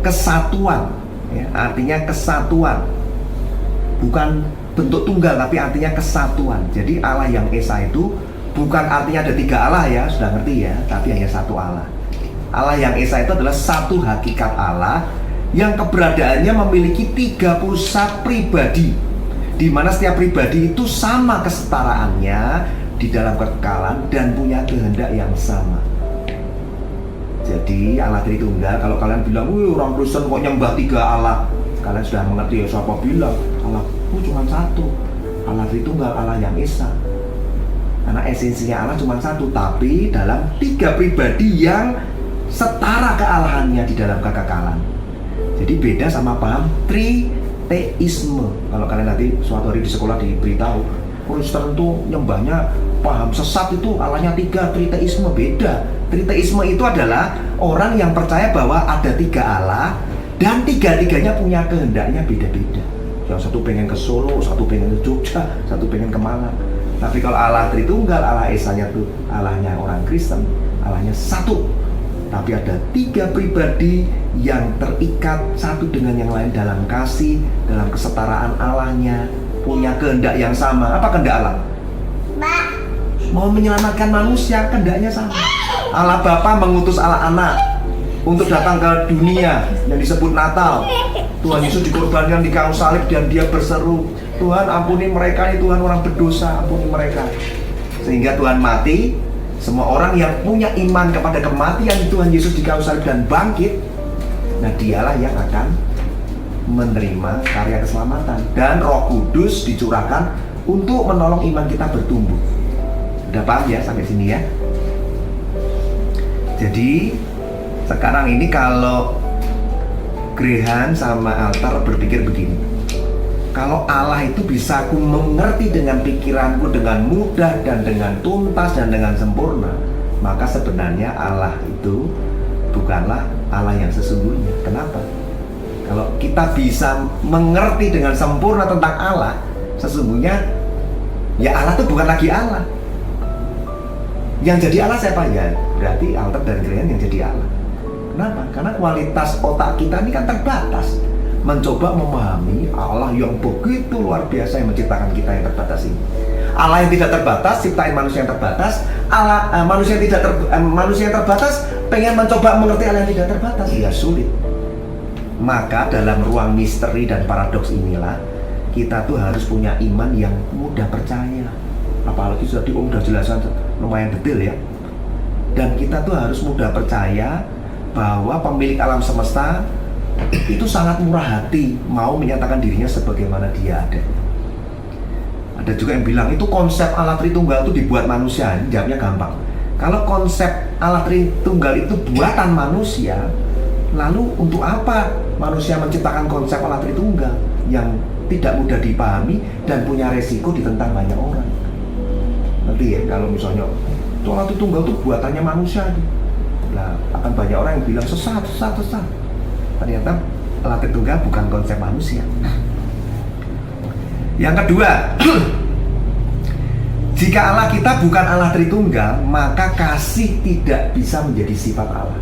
Speaker 1: kesatuan ya, artinya kesatuan, bukan bentuk tunggal tapi artinya kesatuan. Jadi Allah yang Esa itu bukan artinya ada 3 Allah ya, sudah ngerti ya, tapi hanya satu Allah. Allah yang Esa itu adalah satu hakikat Allah yang keberadaannya memiliki 31 pribadi, di mana setiap pribadi itu sama kesetaraannya di dalam kekekalan dan punya kehendak yang sama. Jadi Allah Tritunggal, kalau kalian bilang, orang Kristen kok nyembah 3 Allah, kalian sudah mengerti ya, siapa bilang Allah cuma satu, Allah Tritunggal, Allah yang Esa. Karena esensinya Allah cuma satu, tapi dalam 3 pribadi yang setara kealahannya di dalam kekekalan. Jadi beda sama paham triteisme. Kalau kalian nanti suatu hari di sekolah diberitahu Kristen itu nyembahnya paham sesat, itu Allahnya 3, triteisme. Beda. Triteisme itu adalah orang yang percaya bahwa ada 3 Allah dan 3-tiganya punya kehendaknya beda-beda. Yang satu pengen ke Solo, satu pengen ke Jogja, satu pengen ke Malang. Tapi kalau Allah Tritunggal, Allah Esanya itu Allahnya orang Kristen, Allahnya satu, tapi ada 3 pribadi yang terikat satu dengan yang lain dalam kasih, dalam kesetaraan Allahnya, punya kehendak yang sama. Apa kehendak Allah? Mau menyelamatkan manusia, kehendaknya sama. Allah Bapa mengutus Allah Anak untuk datang ke dunia yang disebut Natal. Tuhan Yesus dikorbankan di kayu salib dan dia berseru, Tuhan ampuni mereka, ini Tuhan orang berdosa, ampuni mereka. Sehingga Tuhan mati. Semua orang yang punya iman kepada kematian Tuhan Yesus di kayu salib dan bangkit, nah dialah yang akan menerima karya keselamatan. Dan Roh Kudus dicurahkan untuk menolong iman kita bertumbuh. Udah paham ya sampai sini ya? Jadi sekarang ini kalau Grehan sama altar berpikir begini, kalau Allah itu bisa aku mengerti dengan pikiranku dengan mudah dan dengan tuntas dan dengan sempurna, maka sebenarnya Allah itu bukanlah Allah yang sesungguhnya. Kenapa? Kalau kita bisa mengerti dengan sempurna tentang Allah, sesungguhnya ya Allah itu bukan lagi Allah. Yang jadi Allah siapa ya? Berarti altar dan Grehan yang jadi Allah. Kenapa? Karena kualitas otak kita ini kan terbatas. Mencoba memahami Allah yang begitu luar biasa yang menciptakan kita yang terbatas ini. Allah yang tidak terbatas ciptain manusia yang terbatas. Manusia yang terbatas pengen mencoba mengerti Allah yang tidak terbatas, ya sulit. Maka dalam ruang misteri dan paradoks inilah kita tuh harus punya iman yang mudah percaya. Apalagi sudah jelasan lumayan detail ya. Dan kita tuh harus mudah percaya bahwa pemilik alam semesta itu sangat murah hati, mau menyatakan dirinya sebagaimana dia ada. Ada juga yang bilang itu konsep Allah Tritunggal itu dibuat manusia. Ini jawabnya gampang. Kalau konsep Allah Tritunggal itu buatan manusia, lalu untuk apa manusia menciptakan konsep Allah Tritunggal yang tidak mudah dipahami dan punya resiko ditentang banyak orang? Nanti ya kalau misalnya itu Allah Tritunggal itu buatannya manusia, nah akan banyak orang yang bilang sesat. Ternyata Allah Tritunggal bukan konsep manusia. Yang kedua, jika Allah kita bukan Allah Tritunggal, maka kasih tidak bisa menjadi sifat Allah.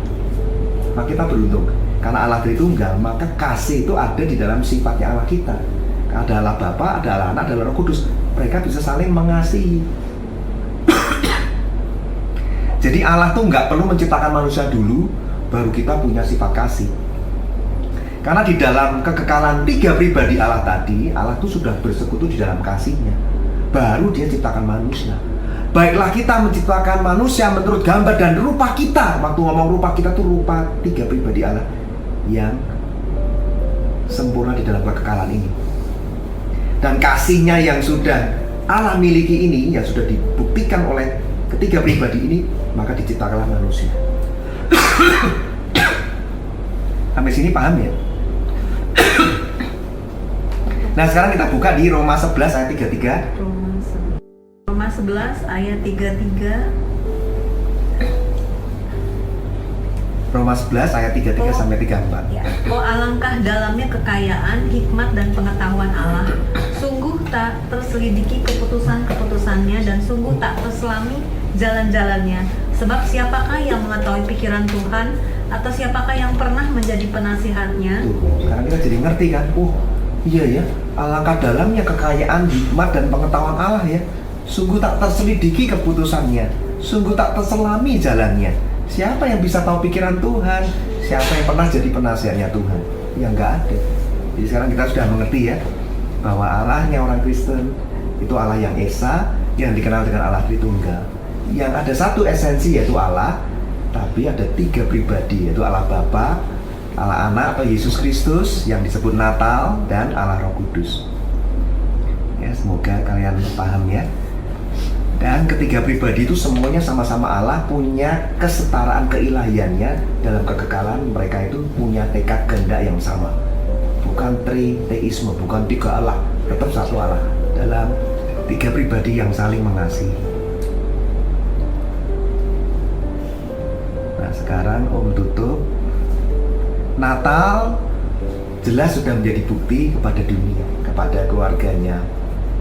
Speaker 1: Maka kita beruntung, karena Allah Tritunggal, maka kasih itu ada di dalam sifatnya Allah kita. Ada Allah Bapa, ada Allah Anak, ada Allah Roh Kudus. Mereka bisa saling mengasihi. Jadi Allah tuh nggak perlu menciptakan manusia dulu, baru kita punya sifat kasih. Karena di dalam kekekalan 3 pribadi Allah tadi, Allah itu sudah bersekutu di dalam kasihnya. Baru dia ciptakan manusia. Baiklah kita menciptakan manusia menurut gambar dan rupa kita. Waktu ngomong rupa kita tuh rupa 3 pribadi Allah yang sempurna di dalam kekekalan ini. Dan kasihnya yang sudah Allah miliki ini, yang sudah dibuktikan oleh ketiga pribadi ini, maka diciptakanlah manusia. Sampai sini paham ya? Nah sekarang kita buka di Roma 11 ayat 33.
Speaker 3: Roma 11 ayat 33.
Speaker 1: Roma 11 ayat 33 sampai 34.
Speaker 3: Ya. Oh alangkah dalamnya kekayaan, hikmat dan pengetahuan Allah. Sungguh tak terselidiki keputusan-keputusannya dan sungguh tak terselami jalan-jalannya. Sebab siapakah yang mengetahui pikiran Tuhan, atau siapakah yang pernah menjadi penasihatnya?
Speaker 1: Tuh, sekarang kita jadi ngerti kan? Iya ya, alangkah dalamnya kekayaan, hikmat dan pengetahuan Allah ya. Sungguh tak terselidiki keputusannya, sungguh tak terselami jalannya. Siapa yang bisa tahu pikiran Tuhan? Siapa yang pernah jadi penasihatnya Tuhan? Ya nggak ada. Jadi sekarang kita sudah mengerti ya, bahwa Allahnya orang Kristen itu Allah yang Esa, yang dikenal dengan Allah Tritunggal. Yang ada satu esensi yaitu Allah, tapi ada 3 pribadi, yaitu Allah Bapa, Allah Anak atau Yesus Kristus yang disebut Natal, dan Allah Roh Kudus. Ya, semoga kalian paham ya. Dan ketiga pribadi itu semuanya sama-sama Allah, punya kesetaraan keilahiannya dalam kekekalan. Mereka itu punya tekad kehendak yang sama. Bukan triteisme, bukan 3 Allah, tetap satu Allah dalam 3 pribadi yang saling mengasihi. Sekarang Om tutup. Natal jelas sudah menjadi bukti kepada dunia, kepada keluarganya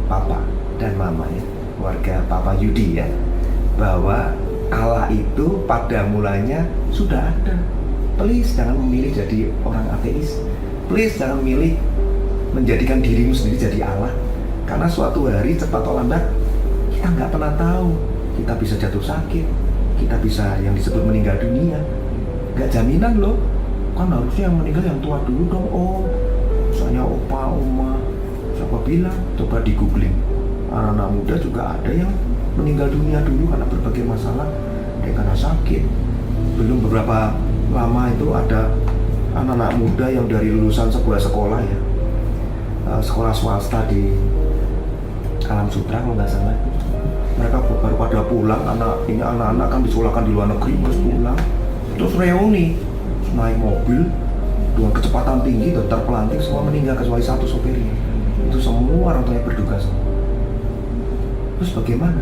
Speaker 1: Papa dan Mama ya, keluarga Papa Yudi ya, bahwa Allah itu pada mulanya sudah ada. Please jangan memilih jadi orang ateis. Please jangan memilih menjadikan dirimu sendiri jadi Allah. Karena suatu hari cepat atau lambat kita nggak pernah tahu. Kita bisa jatuh sakit, kita bisa yang disebut meninggal dunia. Nggak jaminan loh. Kan harusnya yang meninggal yang tua dulu dong. Oh, misalnya opa, oma, siapa bilang? Coba di googling. Anak-anak muda juga ada yang meninggal dunia dulu karena berbagai masalah, karena sakit. Belum beberapa lama itu ada anak-anak muda yang dari lulusan sebuah sekolah ya, sekolah swasta di Alam Sutra kalau nggak salah. Mereka baru pada pulang, anak-anak kan disekolahkan di luar negeri, terus pulang, terus reuni, naik mobil dengan kecepatan tinggi, daftar pelantik semua meninggal kecuali satu sopirnya. Itu semua orang tuanya berduka semua. Terus bagaimana?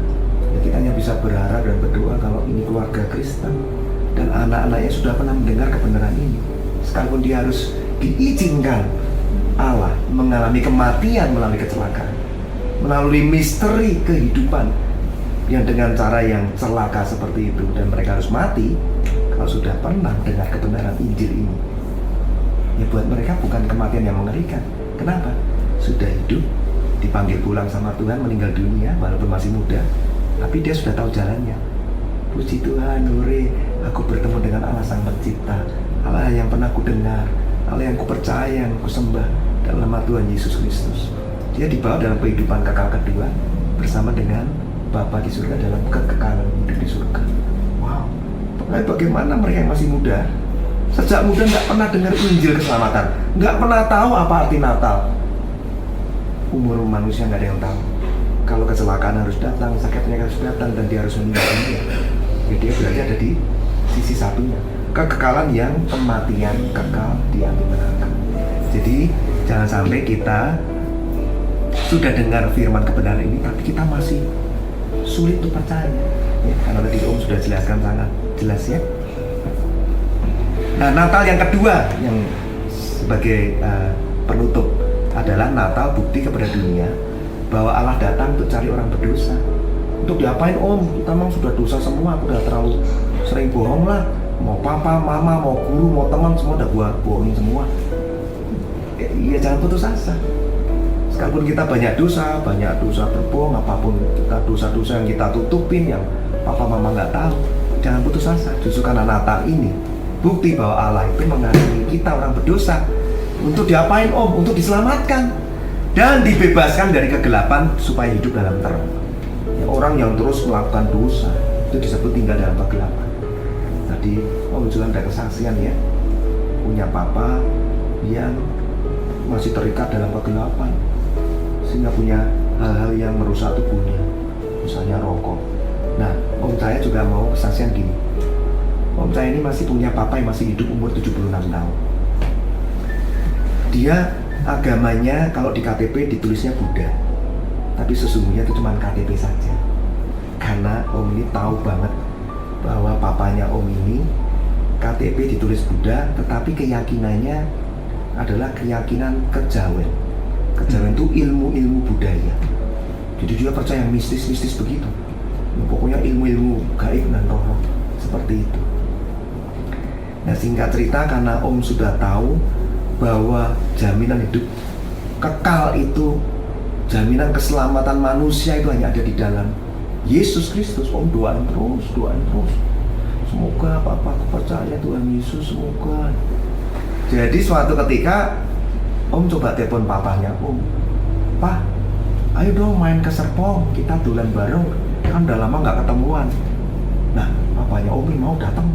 Speaker 1: Ya, kita hanya bisa berharap dan berdoa kalau ini keluarga Kristen dan anak-anaknya sudah pernah mendengar kebenaran ini. Sekalipun dia harus diizinkan Allah mengalami kematian melalui kecelakaan, melalui misteri kehidupan yang dengan cara yang celaka seperti itu, dan mereka harus mati kalau sudah pernah dengar kebenaran Injil ini. Ya buat mereka bukan kematian yang mengerikan. Kenapa? Sudah hidup, dipanggil pulang sama Tuhan, meninggal dunia walaupun masih muda, tapi dia sudah tahu jalannya. Puji Tuhan, hore, aku bertemu dengan Allah Sang Pencipta, Allah yang pernah ku dengar, Allah yang ku percaya, yang ku sembah dalam nama Tuhan Yesus Kristus. Dia dibawa dalam kehidupan kekal kedua bersama dengan Bapa di surga dalam kekekalan hidup di surga. Wow, bagaimana mereka yang masih muda, sejak muda nggak pernah dengar Injil keselamatan, nggak pernah tahu apa arti Natal. Umur manusia nggak ada yang tahu. Kalau kecelakaan harus datang, sakit penyakit harus datang, dan dia harus meninggal dunia. Ya, dia berarti ada di sisi satunya, kekekalan yang kematian kekal di api neraka. Jadi jangan sampai kita sudah dengar firman kebenaran ini, tapi kita masih sulit untuk percaya. Ya, karena tadi Om sudah jelaskan sangat jelas ya. Nah, Natal yang kedua yang sebagai penutup adalah Natal bukti kepada dunia bahwa Allah datang untuk cari orang berdosa. Untuk diapain Om? Kita memang sudah dosa semua, aku udah terlalu sering bohong lah. Mau papa, mama, mau guru, mau teman, semua udah gua bohongin semua. Ya jangan putus asa. Sekalipun kita banyak dosa berbohong, apapun kita dosa-dosa yang kita tutupin, yang papa mama nggak tahu, jangan putus asa. Justru karena Natal ini bukti bahwa Allah itu mengasihi kita orang berdosa. Untuk diapain Om? Untuk diselamatkan dan dibebaskan dari kegelapan supaya hidup dalam terang. Ya, orang yang terus melakukan dosa itu disebut tinggal dalam kegelapan. Tadi Om juga ada kesaksian ya, punya papa yang masih terikat dalam kegelapan, sehingga punya hal-hal yang merusak tubuhnya, misalnya rokok. Nah, Om saya juga mau kesaksian gini. Om saya ini masih punya papa yang masih hidup umur 76 tahun. Dia agamanya kalau di KTP ditulisnya Buddha, tapi sesungguhnya itu cuma KTP saja. Karena Om ini tahu banget bahwa papanya Om ini KTP ditulis Buddha, tetapi keyakinannya adalah keyakinan kejawen. Kejawen itu ilmu-ilmu budaya. Jadi dia percaya mistis-mistis begitu. Pokoknya ilmu-ilmu gaib dan roh seperti itu. Nah, singkat cerita, karena Om sudah tahu bahwa jaminan hidup kekal itu, jaminan keselamatan manusia itu hanya ada di dalam Yesus Kristus. Om doain terus. Semoga papa percaya Tuhan Yesus, semoga. Jadi suatu ketika Om coba telepon papanya Om, Pak, ayo dong main ke Serpong, kita dolan bareng, kan udah lama nggak ketemuan. Nah, papanya Om mau datang,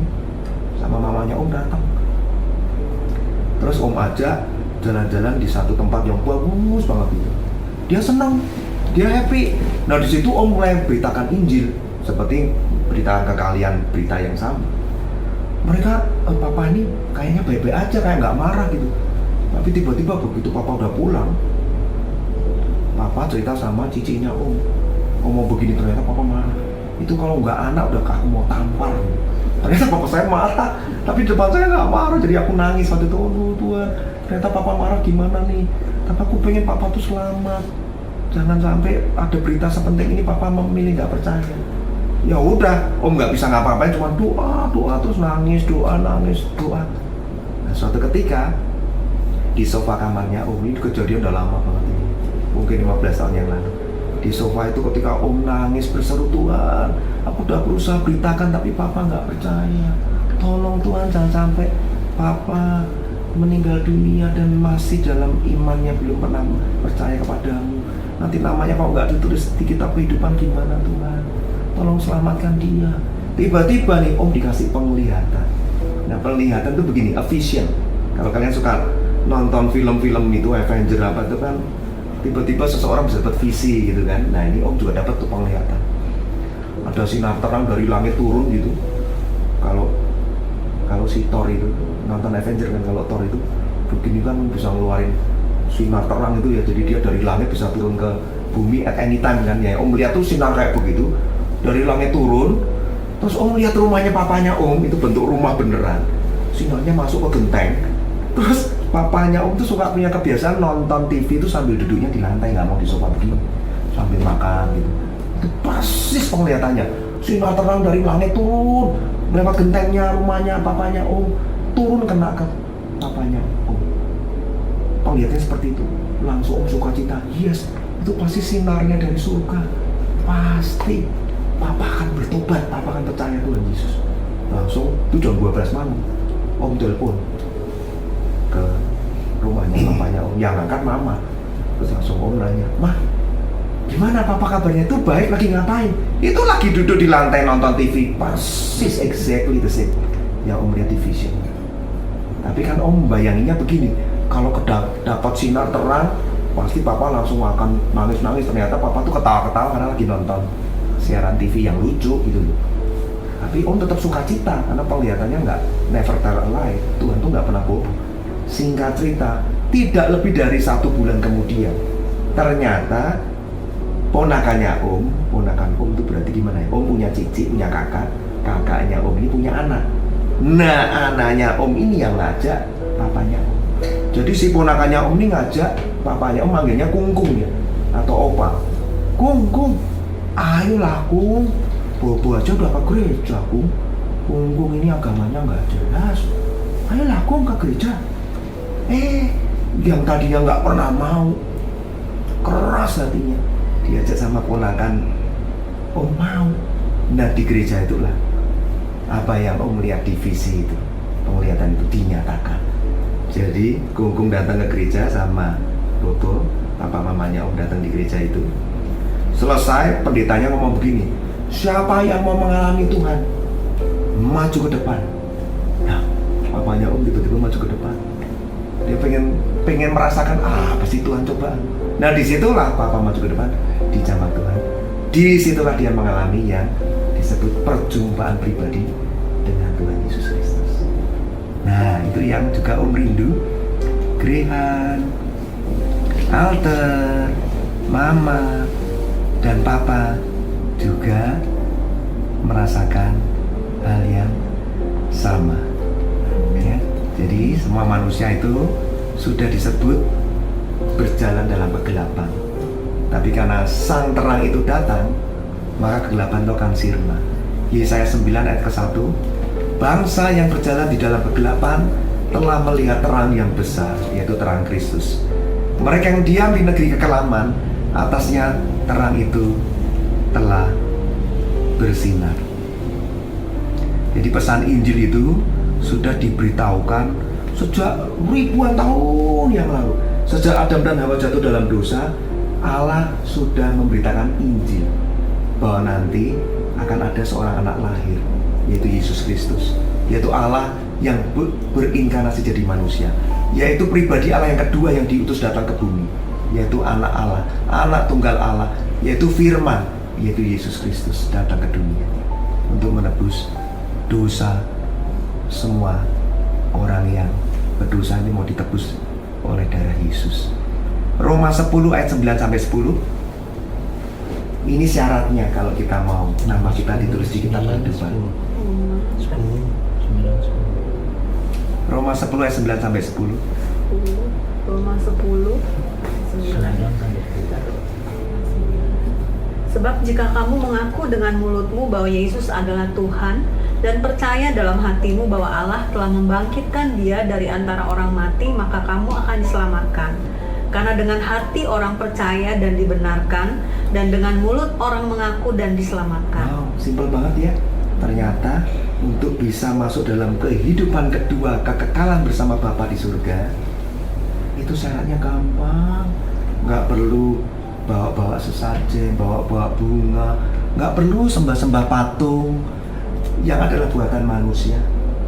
Speaker 1: sama mamanya Om datang. Terus Om ajak jalan-jalan di satu tempat yang bagus banget itu. Dia senang, dia happy. Nah di situ Om mulai beritakan Injil, seperti beritakan ke kalian berita yang sama. Mereka, papa ini kayaknya baik-baik aja, kayak nggak marah gitu. Tapi tiba-tiba begitu papa udah pulang, papa cerita sama cicinya Om mau begini, ternyata papa marah. Itu kalau nggak anak udah aku mau tampar. Ternyata papa saya marah, tapi depan saya nggak marah, jadi aku nangis waktu itu. Oh Tuhan, ternyata papa marah gimana nih? Tapi aku pengen papa tuh selamat. Jangan sampai ada berita sepenting ini papa memilih nggak percaya. Ya udah, Om nggak bisa ngapa-ngapain, cuma doa terus nangis, doa. Nah, suatu ketika di sofa kamarnya Om, ini kejadian udah lama banget ini, mungkin 15 tahun yang lalu. Di sofa itu ketika Om nangis berseru, Tuhan, aku udah berusaha beritakan tapi Papa nggak percaya. Tolong Tuhan, jangan sampai Papa meninggal dunia dan masih dalam imannya belum pernah percaya kepadamu. Nanti namanya kalau nggak ditulis di kitab kehidupan gimana Tuhan? Tolong selamatkan dia. Tiba-tiba nih Om dikasih penglihatan. Nah penglihatan itu begini, a vision. Kalau kalian suka nonton film-film itu Avenger apa itu kan, tiba-tiba seseorang bisa dapat visi gitu kan. Nah ini Om juga dapat tuh penglihatan. Ada sinar terang dari langit turun gitu. Kalau si Thor itu nonton Avenger kan, kalau Thor itu begini kan bisa ngeluarin sinar terang itu ya, jadi dia dari langit bisa turun ke bumi at any time kan ya. Om lihat tuh sinar kayak begitu dari langit turun, terus Om lihat rumahnya papanya Om itu bentuk rumah beneran, sinarnya masuk ke genteng. Terus papanya Om tuh suka punya kebiasaan nonton TV itu sambil duduknya di lantai, nggak mau di sofa begini, sambil makan gitu. Itu persis penglihatannya, sinar terang dari langit turun lewat gentengnya rumahnya papanya Om, turun kena ke papanya Om. Penglihatannya seperti itu. Langsung Om sukacita, yes, itu pasti sinarnya dari surga. Pasti Papa akan bertobat, Papa akan percaya Tuhan Yesus. Langsung itu jam 12 malam Om telepon ke rumahnya papanya Om, yang angkat Mama. Terus langsung Om nanya, "Mah, gimana Papa kabarnya? Itu baik, lagi ngapain?" Itu lagi duduk di lantai nonton TV. Persis exactly the same yang Om lihat di vision. Tapi kan Om bayanginnya begini, kalau dapat sinar terang pasti Papa langsung akan nangis-nangis. Ternyata Papa tuh ketawa-ketawa karena lagi nonton siaran TV yang lucu gitu loh. Tapi Om tetap sukacita karena penglihatannya nggak, never tell a lie. Tuhan tuh nggak pernah bohong. Singkat cerita, tidak lebih dari 1 bulan kemudian, ternyata ponakan Om itu berarti gimana ya? Om punya cici, punya kakaknya Om ini punya anak. Nah anaknya Om ini yang ngajak papanya Om. Jadi si ponakannya Om ini ngajak papanya Om, manggilnya Kungkung ya, atau Opa. Kungkung, ayolah Kung, Bobo aja udah ke gereja Kung. Kungkung ini agamanya nggak jelas. Ayolah Kung ke gereja. Yang tadinya nggak pernah mau, keras hatinya, diajak sama ponakan Om mau. Nah di gereja itulah apa yang Om lihat di visi itu, penglihatan itu dinyatakan. Jadi Kungkung datang ke gereja sama Bobo, papa mamanya Om datang di gereja itu. Selesai, pendetanya ngomong begini, siapa yang mau mengalami Tuhan, maju ke depan. Nah, papanya Om tiba-tiba maju ke depan. Dia pengen merasakan apa sih Tuhan cobaan. Nah disitulah papa maju ke depan, dijamah Tuhan. Disitulah dia mengalami yang disebut perjumpaan pribadi dengan Tuhan Yesus Kristus. Nah itu yang juga Om rindu. Grehan, Alter, Mama, dan Papa juga merasakan hal yang sama ya. Jadi semua manusia itu sudah disebut berjalan dalam kegelapan, tapi karena sang terang itu datang, maka kegelapan itu akan sirna. Yesaya 9 ayat ke-1, bangsa yang berjalan di dalam kegelapan telah melihat terang yang besar, yaitu terang Kristus. Mereka yang diam di negeri kekelaman, atasnya terang itu telah bersinar. Jadi pesan Injil itu sudah diberitahukan sejak ribuan tahun yang lalu. Sejak Adam dan Hawa jatuh dalam dosa, Allah sudah memberitakan Injil bahwa nanti akan ada seorang anak lahir, yaitu Yesus Kristus, yaitu Allah yang berinkarnasi jadi manusia, yaitu pribadi Allah yang kedua yang diutus datang ke bumi, yaitu anak Allah, anak tunggal Allah, yaitu firman, yaitu Yesus Kristus datang ke dunia untuk menebus dosa semua orang yang berdosa. Ini mau ditebus oleh darah Yesus. Roma 10 ayat 9 sampai 10. Ini syaratnya kalau kita mau nama kita ditulis di kitab kehidupan. Roma 10 ayat 9 sampai 10.
Speaker 3: Roma 10 9 sampai 10. Sebab jika kamu mengaku dengan mulutmu bahwa Yesus adalah Tuhan dan percaya dalam hatimu bahwa Allah telah membangkitkan Dia dari antara orang mati, maka kamu akan diselamatkan. Karena dengan hati orang percaya dan dibenarkan, dan dengan mulut orang mengaku dan diselamatkan.
Speaker 1: Wow, simpel banget ya. Ternyata untuk bisa masuk dalam kehidupan kedua, kekekalan bersama Bapa di surga, itu syaratnya gampang. Nggak perlu bawa-bawa sesajen, bawa-bawa bunga, nggak perlu sembah-sembah patung yang adalah buatan manusia.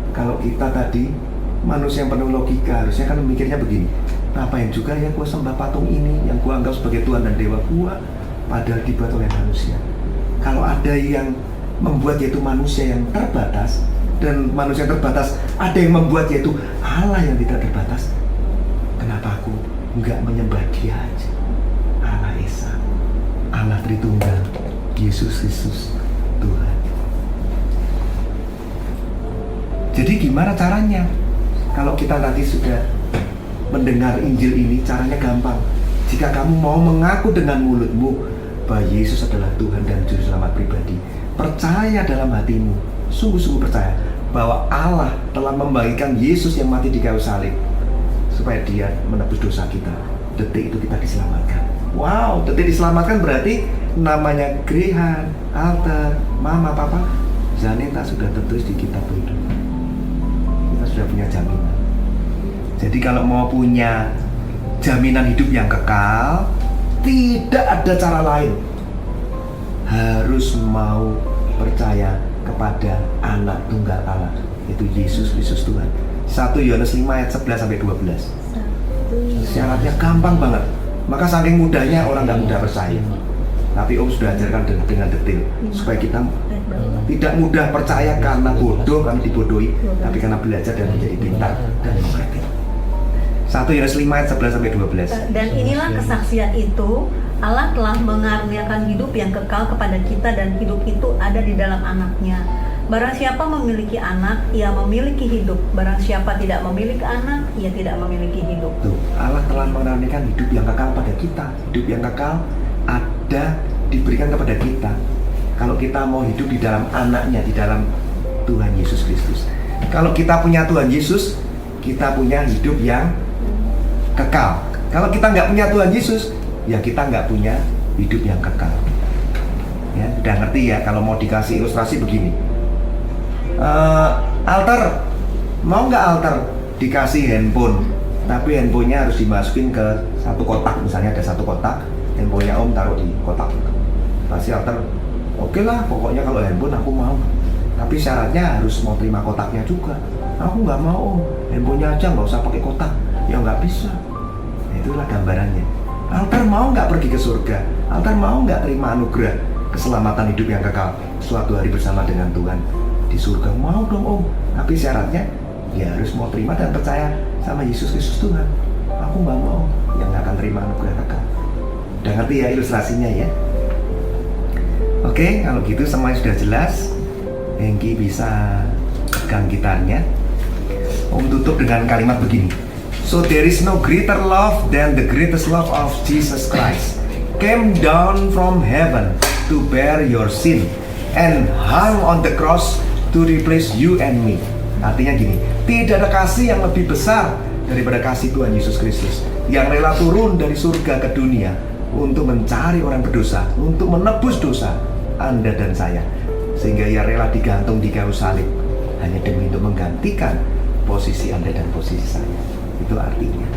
Speaker 1: Kalau kita tadi manusia yang penuh logika, harusnya kan memikirnya begini, ngapain juga ya gua sembah patung ini yang gua anggap sebagai Tuhan dan Dewa gua, padahal dibuat oleh manusia. Kalau ada yang membuat yaitu manusia yang terbatas, dan manusia yang terbatas ada yang membuat yaitu Allah yang tidak terbatas, kenapa aku nggak menyembah Dia aja? Allah Esa, Allah Tritunggal, Yesus Kristus Tuhan. Jadi gimana caranya? Kalau kita tadi sudah mendengar Injil ini, caranya gampang. Jika kamu mau mengaku dengan mulutmu bahwa Yesus adalah Tuhan dan Juru Selamat pribadi, percaya dalam hatimu, sungguh-sungguh percaya bahwa Allah telah membagikan Yesus yang mati di kayu salib supaya Dia menebus dosa kita. Detik itu kita diselamatkan. Wow, detik diselamatkan berarti namanya Grehan, Alter, Mama, Papa, Zaneta sudah tertulis di kitab hidup. Kita sudah punya jaminan. Jadi kalau mau punya jaminan hidup yang kekal, tidak ada cara lain. Harus mau percaya kepada Anak Tunggal Allah, yaitu Yesus Kristus Tuhan. 1 Yohanes 5 ayat 11 sampai 12. Syaratnya gampang banget. Maka saking mudahnya orang nggak mudah percaya. Tapi Om sudah ajarkan dengan detail supaya kita tidak mudah percaya karena bodoh, karena dibodohi, tapi karena belajar dan menjadi pintar dan mengerti. 1 Yohanes 5 ayat 11 sampai 12.
Speaker 3: Dan inilah kesaksian itu, Allah telah mengaruniakan hidup yang kekal kepada kita, dan hidup itu ada di dalam Anaknya. Barang siapa memiliki anak, ia memiliki hidup. Barang siapa tidak memiliki anak, ia tidak memiliki hidup.
Speaker 1: Tuh, Allah telah mengaruniakan hidup yang kekal pada kita. Hidup yang kekal ada diberikan kepada kita kalau kita mau hidup di dalam Anaknya, di dalam Tuhan Yesus Kristus. Kalau kita punya Tuhan Yesus, kita punya hidup yang kekal. Kalau kita nggak punya Tuhan Yesus, ya kita nggak punya hidup yang kekal. Ya, udah ngerti ya? Kalau mau dikasih ilustrasi begini, altar, mau nggak altar dikasih handphone, tapi handphonenya harus dimasukin ke satu kotak. Misalnya ada satu kotak, handphonenya Om taruh di kotak. Kasih altar, oke lah, pokoknya kalau handphone aku mau, tapi syaratnya harus mau terima kotaknya juga. Aku nggak mau Om, handphonenya aja, nggak usah pakai kotak. Ya nggak bisa. Nah, itulah gambarannya. Altar mau nggak pergi ke surga? Altar mau nggak terima anugerah keselamatan hidup yang kekal suatu hari bersama dengan Tuhan di surga? Mau dong Om, tapi syaratnya ya harus mau terima dan percaya sama Yesus Kristus Tuhan. Aku nggak mau, yang nggak akan terima anugerah kekal. Udah ngerti ya ilustrasinya ya? Oke, kalau gitu semuanya sudah jelas. Hengki bisa pegang gitarnya. Om tutup dengan kalimat begini. So there is no greater love than the greatest love of Jesus Christ came down from heaven to bear your sin and hung on the cross to replace you and me. Artinya gini, tidak ada kasih yang lebih besar daripada kasih Tuhan Yesus Kristus yang rela turun dari surga ke dunia untuk mencari orang berdosa, untuk menebus dosa Anda dan saya, sehingga Ia rela digantung di kayu salib hanya demi untuk menggantikan posisi Anda dan posisi saya. Itu artinya.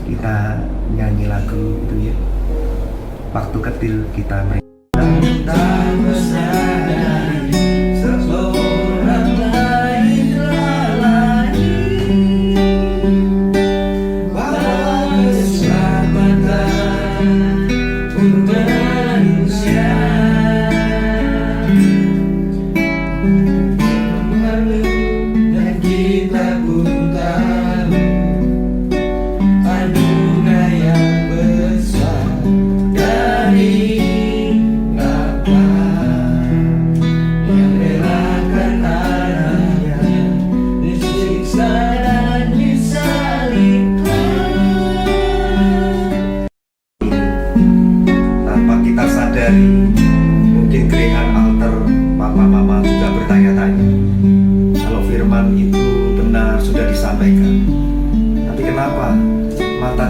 Speaker 1: Kita nyanyi lagu itu ya. Waktu kecil kita
Speaker 4: Anugerah yang besar dari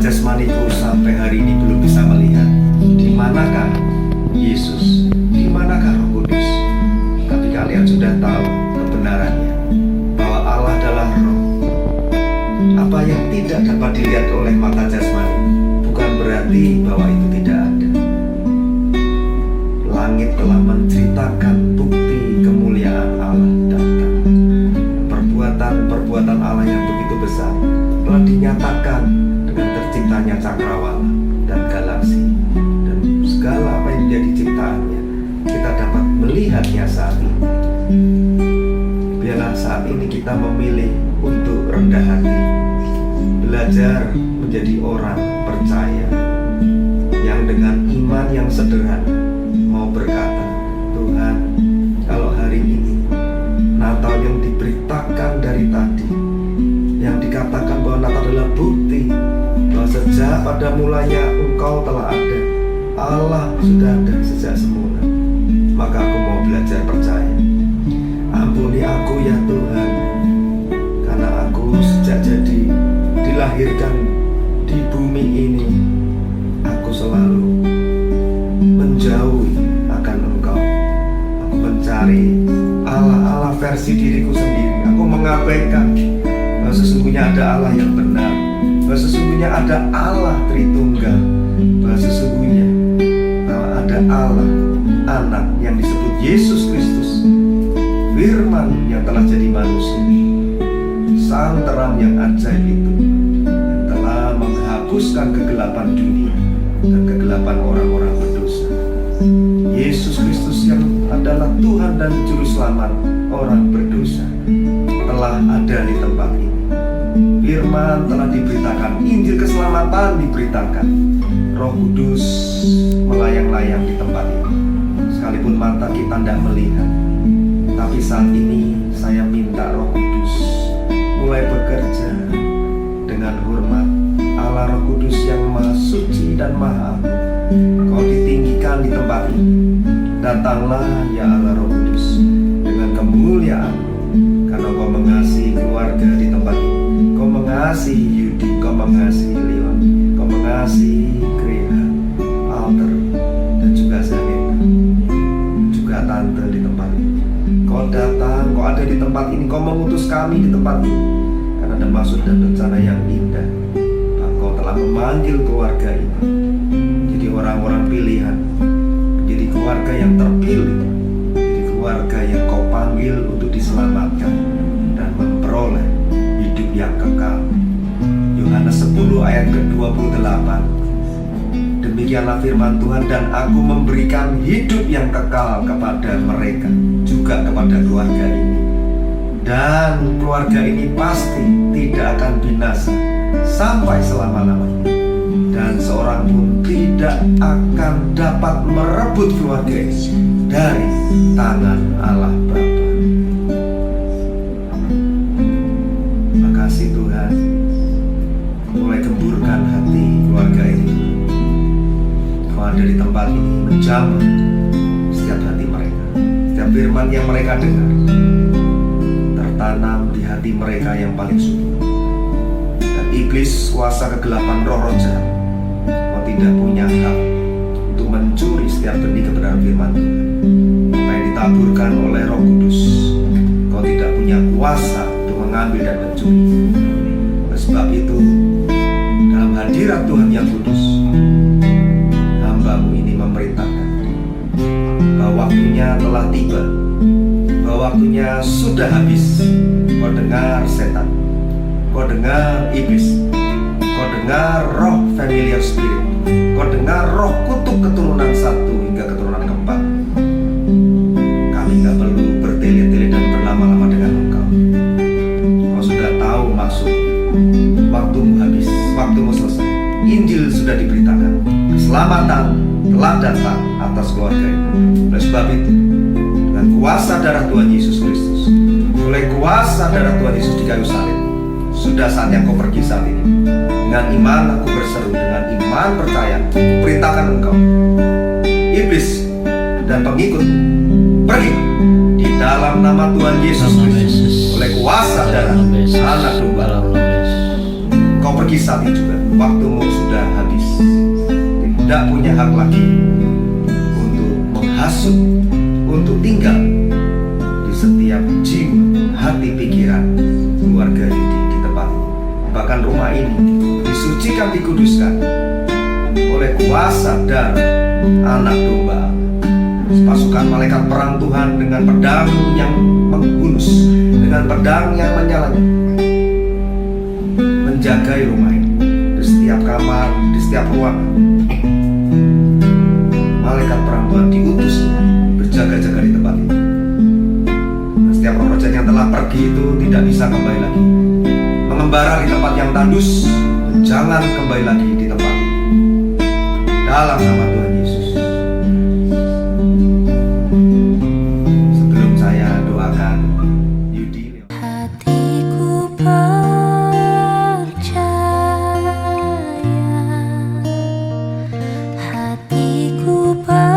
Speaker 1: jasmaniku sampai hari ini belum bisa melihat di manakah Yesus, di manakah Roh Kudus. Tapi kalian sudah tahu kebenarannya, bahwa Allah adalah Roh. Apa yang tidak dapat dilihat oleh mata jasmani bukan berarti bahwa itu tidak ada. Langit telah menceritakan bukti kemuliaan Allah datang. Perbuatan Allah yang begitu besar telah dinyatakan dengan terciptanya cakrawala dan galaksi dan segala apa yang menjadi ciptaannya. Kita dapat melihatnya saat ini. Biarlah saat ini kita memilih untuk rendah hati, belajar menjadi orang percaya yang dengan iman yang sederhana mau berkata, Tuhan, kalau hari ini Natal yang diberitakan dari tadi, yang dikatakan bahwa Natal adalah bukti bahwa sejak pada mulanya Engkau telah ada, Allah sudah ada sejak semula, maka aku mau belajar percaya. Ampuni aku ya Tuhan, karena aku sejak jadi dilahirkan di bumi ini, aku selalu menjauhi akan Engkau. Aku mencari Allah-Allah versi diriku sendiri. Aku mengabaikan bahwa sesungguhnya ada Allah yang benar, bahwa sesungguhnya ada Allah Tritunggal, bahwa sesungguhnya ada Allah Anak yang disebut Yesus Kristus, Firman yang telah jadi manusia, Sang terang yang ajaib itu, yang telah menghapuskan kegelapan dunia dan kegelapan orang-orang berdosa. Yesus Kristus yang adalah Tuhan dan Juru Selamat orang berdosa telah ada di tempat ini. Firman telah diberitakan, Injil keselamatan diberitakan, Roh Kudus melayang-layang di tempat ini. Sekalipun mata kita tidak melihat, tapi saat ini saya minta Roh Kudus mulai bekerja dengan hormat. Allah Roh Kudus yang Maha Suci dan Maha Agung, Kau ditinggikan di tempat ini. Datanglah ya Allah Roh Kudus dengan kemuliaan, karena Kau mengasihi keluarga di tempat ini. Kau mengasihi Yudi, Kau mengasihi Leon, Kau mengasihi Greha, Alter, dan juga Zaneta, juga Tante di tempat ini. Kau datang, Kau ada di tempat ini, Kau mengutus kami di tempat ini karena ada maksud dan rencana yang indah. Kau telah memanggil keluarga ini jadi orang-orang pilihan, jadi keluarga yang terpilih, jadi keluarga yang Kau panggil untuk diselamatkan dan memperoleh hidup yang kekal. Yohanes 10 ayat ke-28. Demikianlah firman Tuhan, dan aku memberikan hidup yang kekal kepada mereka, juga kepada keluarga ini. Dan keluarga ini pasti tidak akan binasa sampai selama-lamanya, dan seorang pun tidak akan dapat merebut keluarga ini dari tangan Allah Bapa. Makasih Tuhan, mulai gemburkan hati keluarga ini. Kau ada di tempat ini menjamah setiap hati mereka. Setiap firman yang mereka dengar tertanam di hati mereka yang paling suci. Dan iblis, kuasa kegelapan, roh-roh jahat, Kau tidak punya hak untuk mencuri setiap benih kebenaran firman Tuhan. Apa yang ditaburkan oleh Roh Kudus, Kau tidak punya kuasa untuk mengambil dan mencuri. Oleh sebab itu, dalam hadirat Tuhan yang kudus, hamba-Mu ini memerintahkan bahwa waktunya telah tiba, bahwa waktunya sudah habis. Kau dengar setan, Kau dengar iblis, Kau dengar roh familiar spirit, Kau dengar roh kutuk keturunan 1 hingga keturunan ke-4. Kami gak perlu bertele-tele dan berlama-lama dengan Engkau. Kau sudah tahu maksud. Waktumu habis, waktumu selesai. Injil sudah diberitakan, keselamatan telah datang atas keluarga ini. Oleh sebab itu, dengan kuasa darah Tuhan Yesus Kristus, oleh kuasa darah Tuhan Yesus di kayu salib, sudah saatnya Kau pergi saat ini. Dengan iman aku berseru, dengan iman percaya, perintahkan Engkau, iblis dan pengikut, pergi di dalam nama Tuhan Yesus Kristus. Oleh kuasa darah Anak Domba, Kau pergi saat itu juga, waktumu sudah habis. Tidak punya hak lagi untuk menghasut, untuk tinggal di setiap jiwa, hati, pikiran keluarga Yudi di tempat ini. Bahkan rumah ini disucikan, dikuduskan oleh kuasa darah anak domba. Pasukan malaikat perang Tuhan dengan pedang yang menghunus, dengan pedang yang menyala, menjagai rumah ini. Di setiap kamar, di setiap ruangan, malaikat perang Tuhan diutus berjaga-jaga di tempat ini. Dan setiap roh-roh yang telah pergi itu tidak bisa kembali lagi, mengembara di tempat yang tandus, dan jangan kembali lagi di tempat ini. Dalam nama Tuhan Yesus. Sebelum saya doakan Yudi,
Speaker 4: Hatiku percaya, hatiku percaya.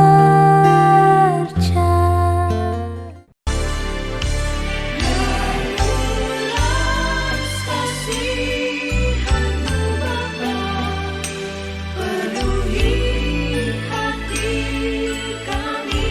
Speaker 4: Kasihan-Mu Bapa, penuhi hati kami.